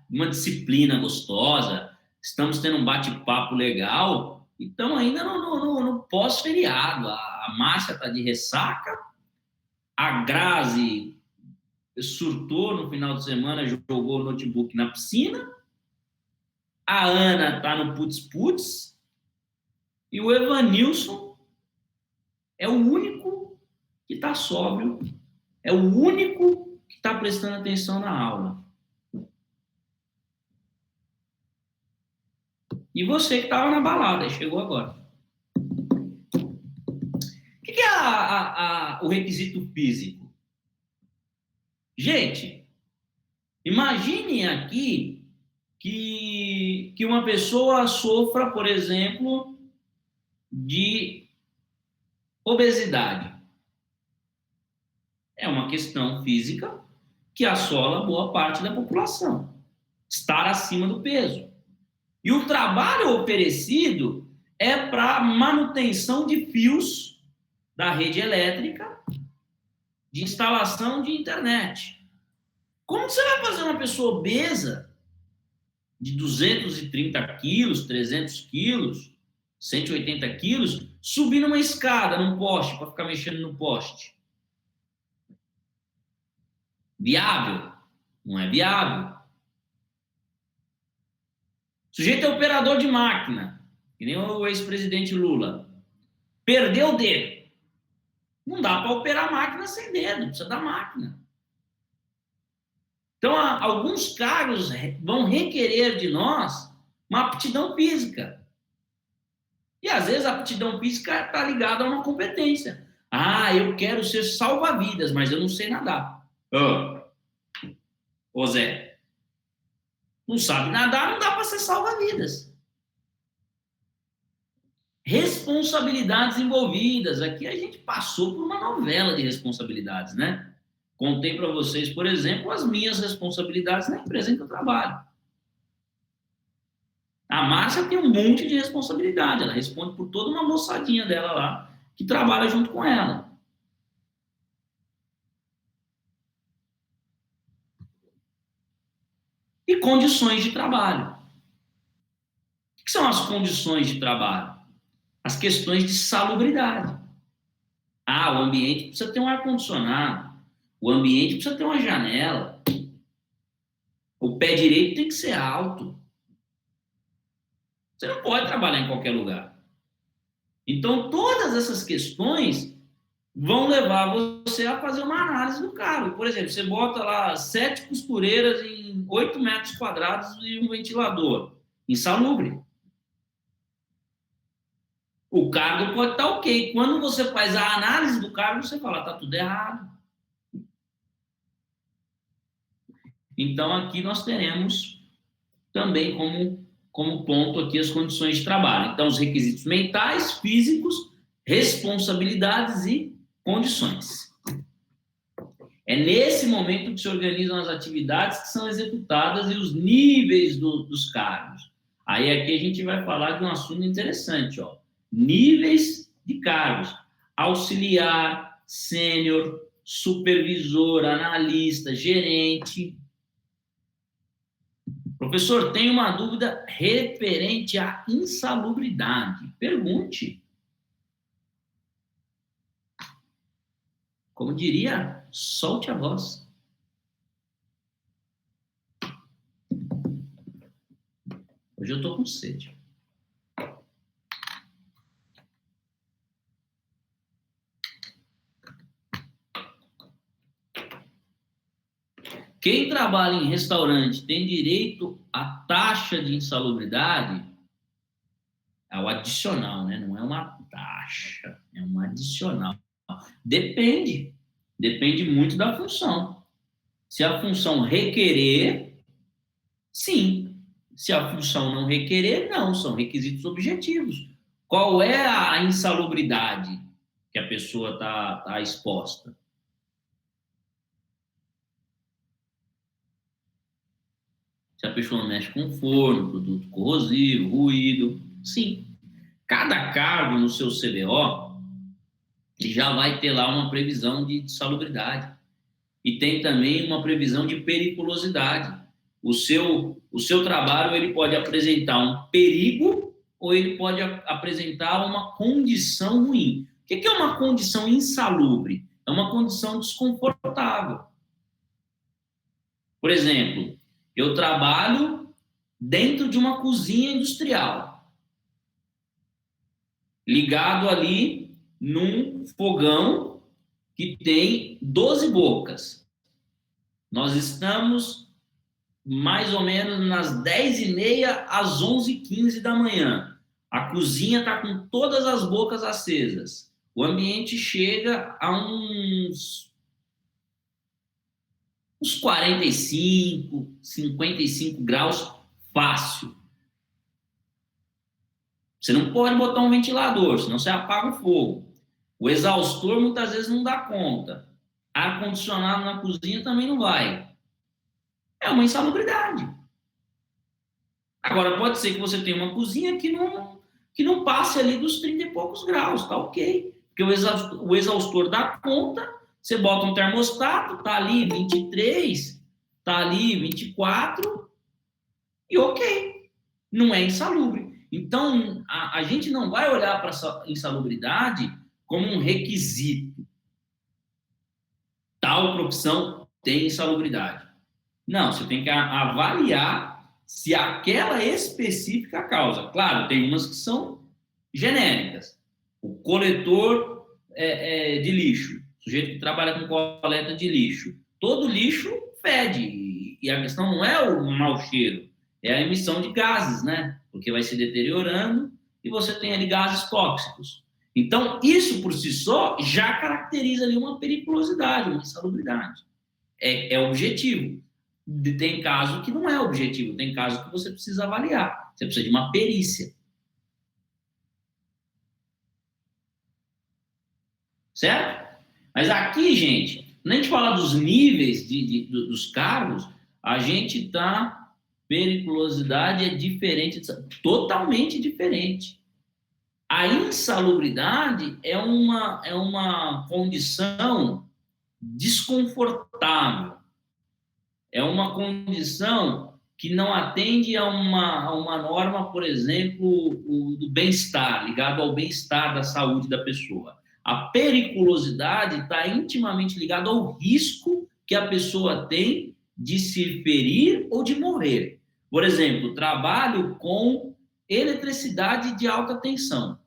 S1: uma disciplina gostosa, estamos tendo um bate-papo legal, então ainda no pós-feriado. A Márcia tá de ressaca, a Grazi surtou no final de semana, jogou o notebook na piscina, a Ana tá no putz-putz, e o Evanilson é o único que tá sóbrio, é o único que tá prestando atenção na aula. E você que estava na balada, chegou agora. O que é o requisito físico? Gente, imagine aqui que uma pessoa sofra, por exemplo, de obesidade. É uma questão física que assola boa parte da população. Estar acima do peso. E o trabalho oferecido é para manutenção de fios da rede elétrica, de instalação de internet. Como você vai fazer uma pessoa obesa de 230 quilos, 300 quilos, 180 quilos, subir numa escada, num poste, para ficar mexendo no poste? Viável? Não é viável. O sujeito é operador de máquina, que nem o ex-presidente Lula. Perdeu o dedo. Não dá para operar a máquina sem dedo, precisa da máquina. Então, alguns cargos vão requerer de nós uma aptidão física. E, às vezes, a aptidão física está ligada a uma competência. Eu quero ser salva-vidas, mas eu não sei nadar. Ô Zé, não sabe nadar, não dá para ser salva-vidas. Responsabilidades envolvidas. Aqui a gente passou por uma novela de responsabilidades, né? Contei para vocês, por exemplo, as minhas responsabilidades na empresa em que eu trabalho. A Márcia tem um monte de responsabilidade, ela responde por toda uma moçadinha dela lá, que trabalha junto com ela. E condições de trabalho. O que são as condições de trabalho? As questões de salubridade. O ambiente precisa ter um ar-condicionado, o ambiente precisa ter uma janela, o pé direito tem que ser alto. Você não pode trabalhar em qualquer lugar. Então, todas essas questões vão levar você a fazer uma análise do cargo. Por exemplo, você bota lá 7 costureiras em 8 metros quadrados e um ventilador. Insalubre. O cargo pode estar ok. Quando você faz a análise do cargo, você fala, está tudo errado. Então, aqui nós teremos também como ponto aqui as condições de trabalho. Então, os requisitos mentais, físicos, responsabilidades e condições. É nesse momento que se organizam as atividades que são executadas e os níveis dos cargos. Aí aqui a gente vai falar de um assunto interessante, ó. Níveis de cargos: auxiliar, sênior, supervisor, analista, gerente. Professor, tenho uma dúvida referente à insalubridade. Pergunte. Como diria, solte a voz. Hoje eu estou com sede. Quem trabalha em restaurante tem direito à taxa de insalubridade? É o adicional, né? Não é uma taxa, é um adicional. Depende. Depende muito da função. Se a função requerer, sim. Se a função não requerer, não. São requisitos objetivos. Qual é a insalubridade que a pessoa está exposta? Se a pessoa mexe com forno, produto corrosivo, ruído, sim. Cada cargo no seu CBO, ele já vai ter lá uma previsão de salubridade. E tem também uma previsão de periculosidade. O seu trabalho, ele pode apresentar um perigo ou ele pode apresentar uma condição ruim. O que é uma condição insalubre? É uma condição desconfortável. Por exemplo, eu trabalho dentro de uma cozinha industrial, ligado ali num fogão que tem 12 bocas. Nós estamos mais ou menos nas 10h30 às 11h15 da manhã. A cozinha está com todas as bocas acesas. O ambiente chega a uns 45, 55 graus fácil. Você não pode botar um ventilador, senão você apaga o fogo. O exaustor muitas vezes não dá conta. Ar-condicionado na cozinha também não vai. É uma insalubridade. Agora, pode ser que você tenha uma cozinha que não passe ali dos 30 e poucos graus, tá ok. Porque o exaustor dá conta, você bota um termostato, tá ali 23, tá ali 24, e ok. Não é insalubre. Então, a gente não vai olhar para essa insalubridade como um requisito. Tal profissão tem insalubridade. Não, você tem que avaliar se aquela específica causa. Claro, tem umas que são genéricas. O coletor de lixo, o sujeito que trabalha com coleta de lixo. Todo lixo fede. E a questão não é o mau cheiro, é a emissão de gases, né? Porque vai se deteriorando e você tem ali gases tóxicos. Então, isso por si só já caracteriza ali uma periculosidade, uma insalubridade. É objetivo. Tem caso que não é objetivo, tem caso que você precisa avaliar. Você precisa de uma perícia. Certo? Mas aqui, gente, nem a gente falar dos níveis dos cargos, a gente está... Periculosidade é diferente, totalmente diferente. A insalubridade é uma condição desconfortável. É uma condição que não atende a uma norma, por exemplo, do bem-estar, ligado ao bem-estar da saúde da pessoa. A periculosidade está intimamente ligada ao risco que a pessoa tem de se ferir ou de morrer. Por exemplo, trabalho com eletricidade de alta tensão.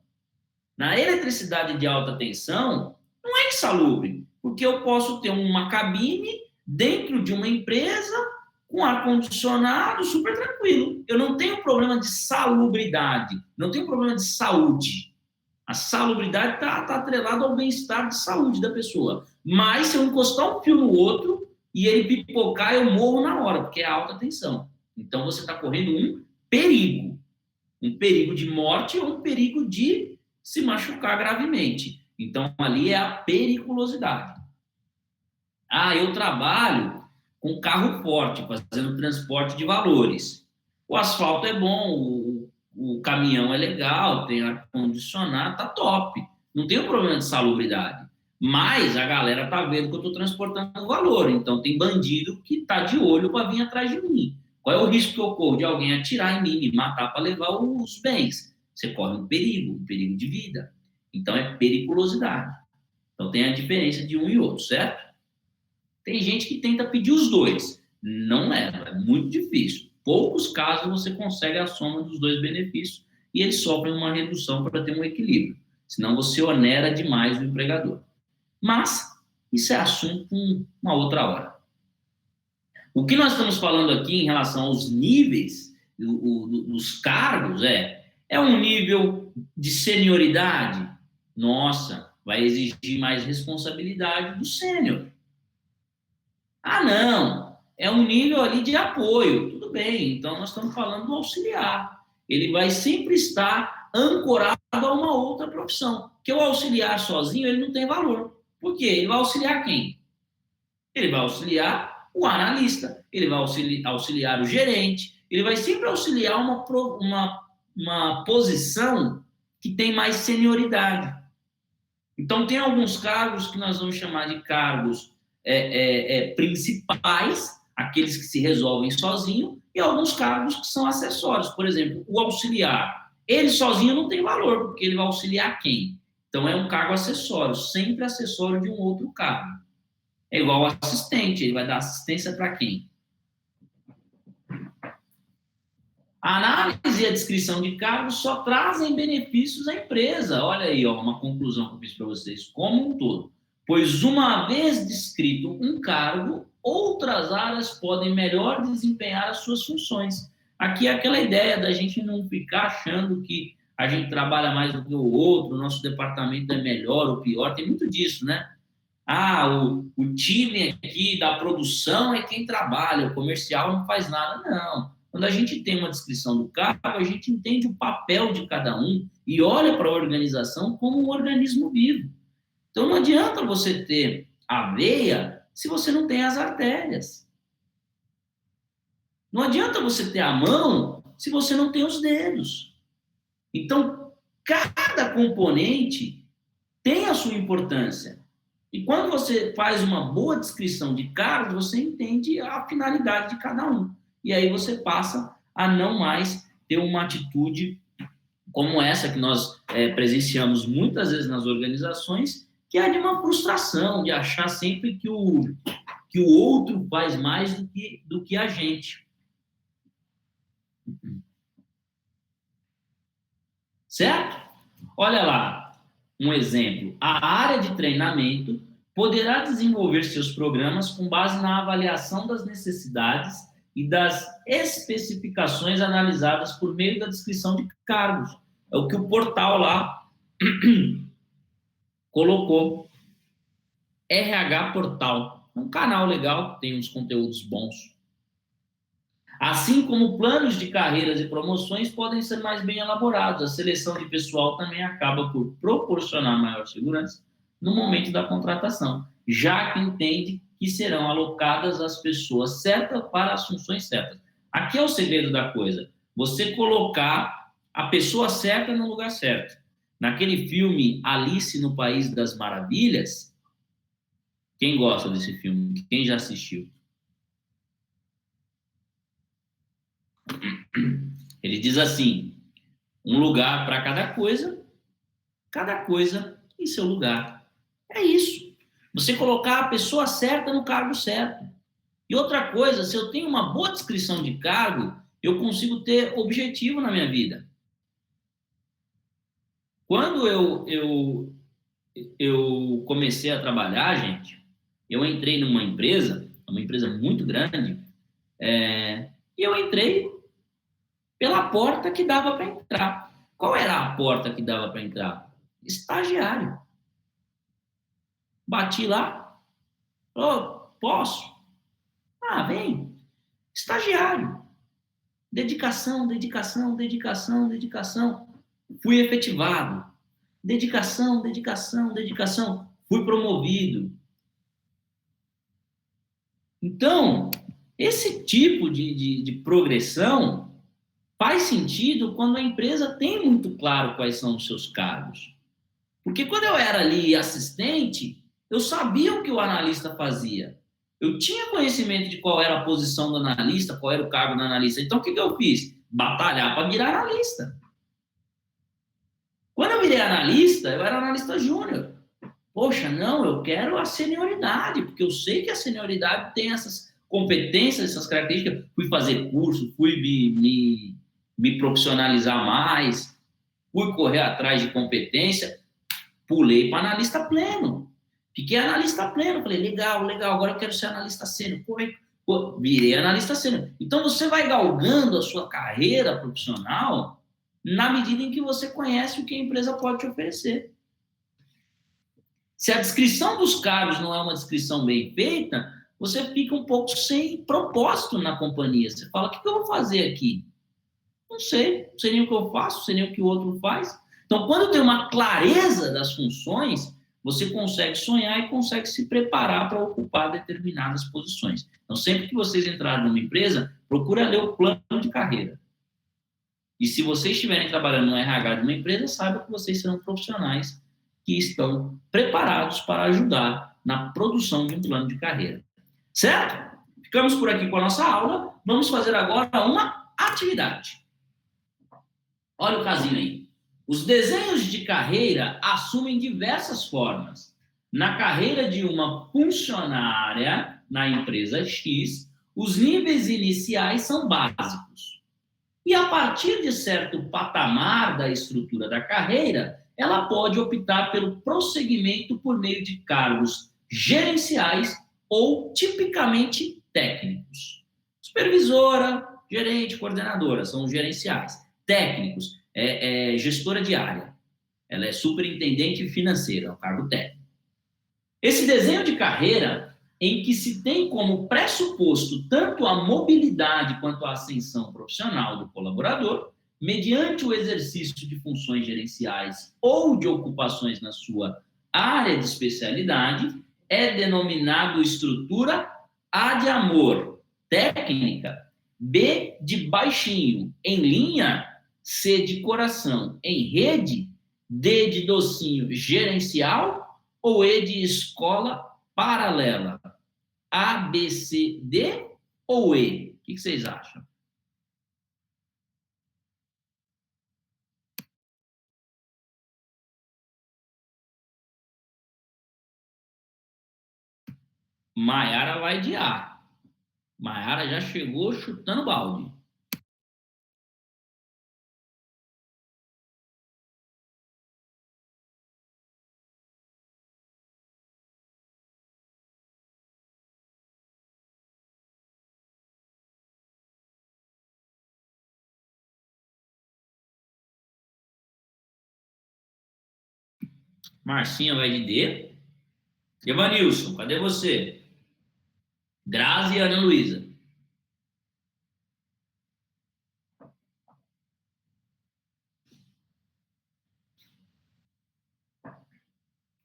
S1: Na eletricidade de alta tensão, não é insalubre, porque eu posso ter uma cabine dentro de uma empresa com ar-condicionado super tranquilo. Eu não tenho problema de salubridade, não tenho problema de saúde. A salubridade está atrelada ao bem-estar de saúde da pessoa. Mas se eu encostar um fio no outro e ele pipocar, eu morro na hora, porque é alta tensão. Então, você está correndo um perigo de morte ou um perigo de se machucar gravemente. Então, ali é a periculosidade. Eu trabalho com carro forte, fazendo transporte de valores. O asfalto é bom, o caminhão é legal, tem ar-condicionado, tá top. Não tem um problema de salubridade. Mas a galera tá vendo que eu estou transportando valor. Então, tem bandido que tá de olho para vir atrás de mim. Qual é o risco que ocorre de alguém atirar em mim, me matar para levar os bens? Você corre um perigo de vida. Então, é periculosidade. Então, tem a diferença de um e outro, certo? Tem gente que tenta pedir os dois. Não é muito difícil. Poucos casos você consegue a soma dos dois benefícios e eles sofrem uma redução para ter um equilíbrio. Senão, você onera demais o empregador. Mas, isso é assunto com uma outra hora. O que nós estamos falando aqui em relação aos níveis dos cargos é um nível de senioridade. Nossa, vai exigir mais responsabilidade do sênior. Não, é um nível ali de apoio. Tudo bem, então nós estamos falando do auxiliar. Ele vai sempre estar ancorado a uma outra profissão. Porque o auxiliar sozinho, ele não tem valor. Por quê? Ele vai auxiliar quem? Ele vai auxiliar o analista, ele vai auxiliar o gerente, ele vai sempre auxiliar uma posição que tem mais senioridade. Então, tem alguns cargos que nós vamos chamar de cargos principais, aqueles que se resolvem sozinho, e alguns cargos que são acessórios. Por exemplo, o auxiliar. Ele sozinho não tem valor, porque ele vai auxiliar quem? Então, é um cargo acessório, sempre acessório de um outro cargo. É igual ao assistente, ele vai dar assistência para quem? A análise e a descrição de cargos só trazem benefícios à empresa. Olha aí, uma conclusão que eu fiz para vocês, como um todo. Pois uma vez descrito um cargo, outras áreas podem melhor desempenhar as suas funções. Aqui é aquela ideia da gente não ficar achando que a gente trabalha mais do que o outro, o nosso departamento é melhor ou pior, tem muito disso, né? O time aqui da produção é quem trabalha, o comercial não faz nada, não. Quando a gente tem uma descrição do cargo, a gente entende o papel de cada um e olha para a organização como um organismo vivo. Então, não adianta você ter a veia se você não tem as artérias. Não adianta você ter a mão se você não tem os dedos. Então, cada componente tem a sua importância. E quando você faz uma boa descrição de cargos, você entende a finalidade de cada um. E aí você passa a não mais ter uma atitude como essa que nós presenciamos muitas vezes nas organizações, que é de uma frustração, de achar sempre que o outro faz mais do que a gente. Certo? Olha lá. Um exemplo, a área de treinamento poderá desenvolver seus programas com base na avaliação das necessidades e das especificações analisadas por meio da descrição de cargos. É o que o portal lá colocou. RH Portal. Um canal legal, que tem uns conteúdos bons. Assim como planos de carreiras e promoções podem ser mais bem elaborados, a seleção de pessoal também acaba por proporcionar maior segurança no momento da contratação. já que entende que serão alocadas as pessoas certas para as funções certas. Aqui é o segredo da coisa. Você colocar a pessoa certa no lugar certo. Naquele filme Alice no País das Maravilhas, quem gosta desse filme? Quem já assistiu? Ele diz assim: um lugar para cada coisa em seu lugar. É isso. Você colocar a pessoa certa no cargo certo. E outra coisa, se eu tenho uma boa descrição de cargo, eu consigo ter objetivo na minha vida. Quando eu comecei a trabalhar, gente, eu entrei numa empresa, uma empresa muito grande, e eu entrei pela porta que dava para entrar. Qual era a porta que dava para entrar? Estagiário. Bati lá, posso? Ah, vem. Estagiário. Dedicação, dedicação, dedicação, dedicação. Fui efetivado. Dedicação, dedicação, dedicação. Fui promovido. Então, esse tipo de progressão faz sentido quando a empresa tem muito claro quais são os seus cargos. Porque quando eu era ali assistente, eu sabia o que o analista fazia. Eu tinha conhecimento de qual era a posição do analista, qual era o cargo do analista. Então, o que eu fiz? Batalhar para virar analista. Quando eu virei analista, eu era analista júnior. Poxa, não, eu quero a senioridade, porque eu sei que a senioridade tem essas competências, essas características. Fui fazer curso, fui me profissionalizar mais, fui correr atrás de competência, pulei para analista pleno. Fiquei analista pleno, falei, legal, agora eu quero ser analista sênior. Virei analista sênior. Então, você vai galgando a sua carreira profissional na medida em que você conhece o que a empresa pode te oferecer. Se a descrição dos cargos não é uma descrição bem feita, você fica um pouco sem propósito na companhia. Você fala, o que eu vou fazer aqui? Não sei nem o que eu faço, não sei nem o que o outro faz. Então, quando tem uma clareza das funções, você consegue sonhar e consegue se preparar para ocupar determinadas posições. Então, sempre que vocês entrarem numa empresa, procura ler o plano de carreira. E se vocês estiverem trabalhando no RH de uma empresa, saiba que vocês serão profissionais que estão preparados para ajudar na produção de um plano de carreira. Certo? Ficamos por aqui com a nossa aula. Vamos fazer agora uma atividade. Olha o casinho aí. Os desenhos de carreira assumem diversas formas. Na carreira de uma funcionária na empresa X, os níveis iniciais são básicos. E a partir de certo patamar da estrutura da carreira, ela pode optar pelo prosseguimento por meio de cargos gerenciais ou tipicamente técnicos. Supervisora, gerente, coordenadora, são os gerenciais. Técnicos, gestora de área. Ela é superintendente financeira, é um cargo técnico. Esse desenho de carreira, em que se tem como pressuposto tanto a mobilidade quanto a ascensão profissional do colaborador, mediante o exercício de funções gerenciais ou de ocupações na sua área de especialidade, é denominado estrutura A de amor, técnica, B de baixinho, em linha, C de coração, em rede, D de docinho, gerencial ou E de escola paralela? A, B, C, D ou E? O que vocês acham? Maiara vai de A. Maiara já chegou chutando balde. Marcinha vai de D. Evanilson, cadê você? Grazi e Ana Luísa.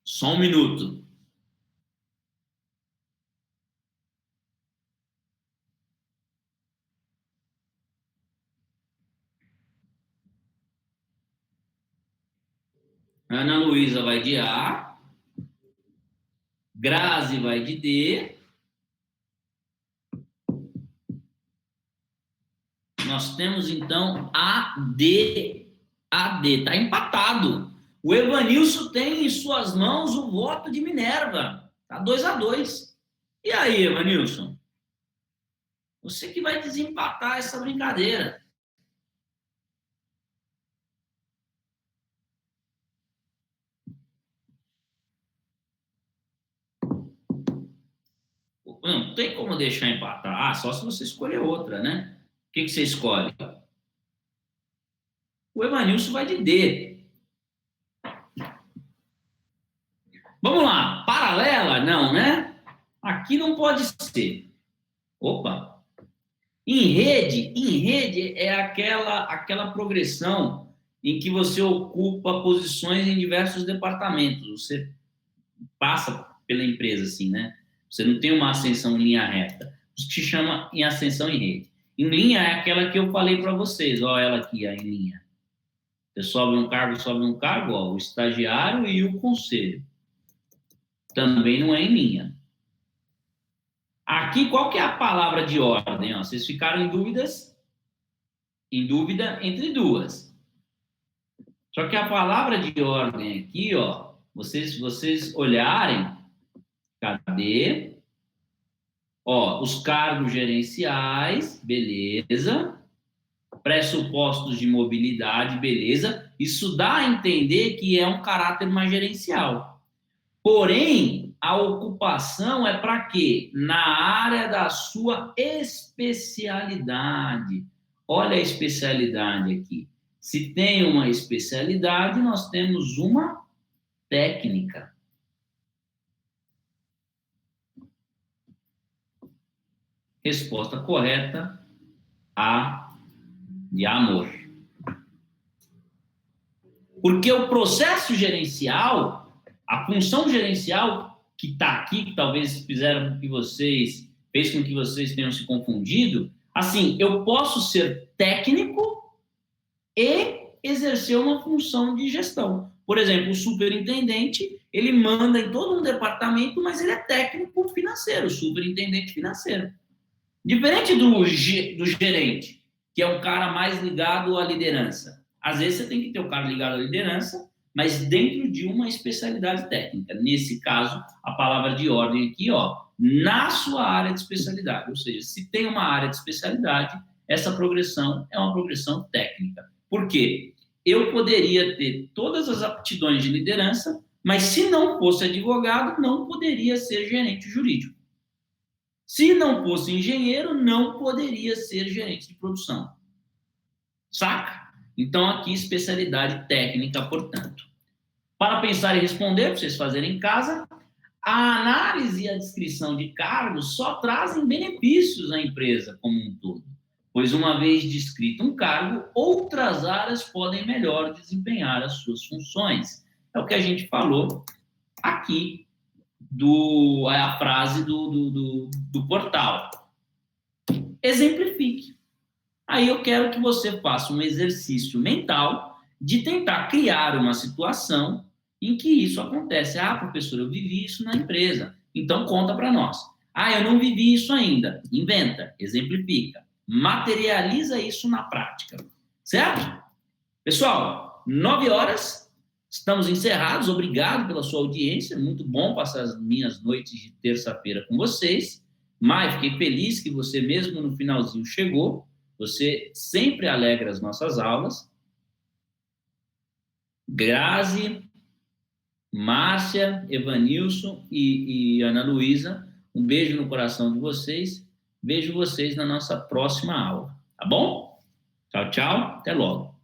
S1: Só um minuto. Ana Luísa vai de A. Grazi vai de D. Nós temos, então, AD. AD. Está empatado. O Evanilson tem em suas mãos o voto de Minerva. Está 2-2. E aí, Evanilson? Você que vai desempatar essa brincadeira. Não tem como deixar empatar. Só se você escolher outra, né? O que você escolhe? O Evanilson vai de D. Vamos lá. Paralela? Não, né? Aqui não pode ser. Opa. Em rede é aquela progressão em que você ocupa posições em diversos departamentos. Você passa pela empresa, assim, né? Você não tem uma ascensão em linha reta. Isso que se chama em ascensão em rede. Em linha é aquela que eu falei para vocês. Ó, ela aqui, ó, em linha. Você sobe um cargo, ó, o estagiário e o conselho. Também não é em linha. Aqui, qual que é a palavra de ordem? Ó, vocês ficaram em dúvida entre duas. Só que a palavra de ordem aqui, ó, vocês olharem, cadê? Ó, os cargos gerenciais, beleza. Pressupostos de mobilidade, beleza. Isso dá a entender que é um caráter mais gerencial. Porém, a ocupação é para quê? Na área da sua especialidade. Olha a especialidade aqui. Se tem uma especialidade, nós temos uma técnica. Resposta correta, A de amor. Porque o processo gerencial, a função gerencial que está aqui, que talvez fez com que vocês tenham se confundido, assim, eu posso ser técnico e exercer uma função de gestão. Por exemplo, o superintendente, ele manda em todo um departamento, mas ele é técnico financeiro, superintendente financeiro. Diferente do gerente, que é um cara mais ligado à liderança. Às vezes você tem que ter o cara ligado à liderança, mas dentro de uma especialidade técnica. Nesse caso, a palavra de ordem aqui, ó, na sua área de especialidade. Ou seja, se tem uma área de especialidade, essa progressão é uma progressão técnica. Por quê? Eu poderia ter todas as aptidões de liderança, mas se não fosse advogado, não poderia ser gerente jurídico. Se não fosse engenheiro, não poderia ser gerente de produção. Saca? Então, aqui, especialidade técnica, portanto. Para pensar e responder, para vocês fazerem em casa, a análise e a descrição de cargos só trazem benefícios à empresa como um todo, pois uma vez descrito um cargo, outras áreas podem melhor desempenhar as suas funções. É o que a gente falou aqui, a frase do portal. Exemplifique. Aí eu quero que você faça um exercício mental de tentar criar uma situação em que isso acontece. Professor, eu vivi isso na empresa. Então, conta para nós. Eu não vivi isso ainda. Inventa, exemplifica. Materializa isso na prática. Certo? Pessoal, 9h, estamos encerrados. Obrigado pela sua audiência. Muito bom passar as minhas noites de terça-feira com vocês. Mas fiquei feliz que você mesmo no finalzinho chegou. Você sempre alegra as nossas aulas. Grazi, Márcia, Evanilson e Ana Luísa, um beijo no coração de vocês. Vejo vocês na nossa próxima aula, tá bom? Tchau, tchau. Até logo.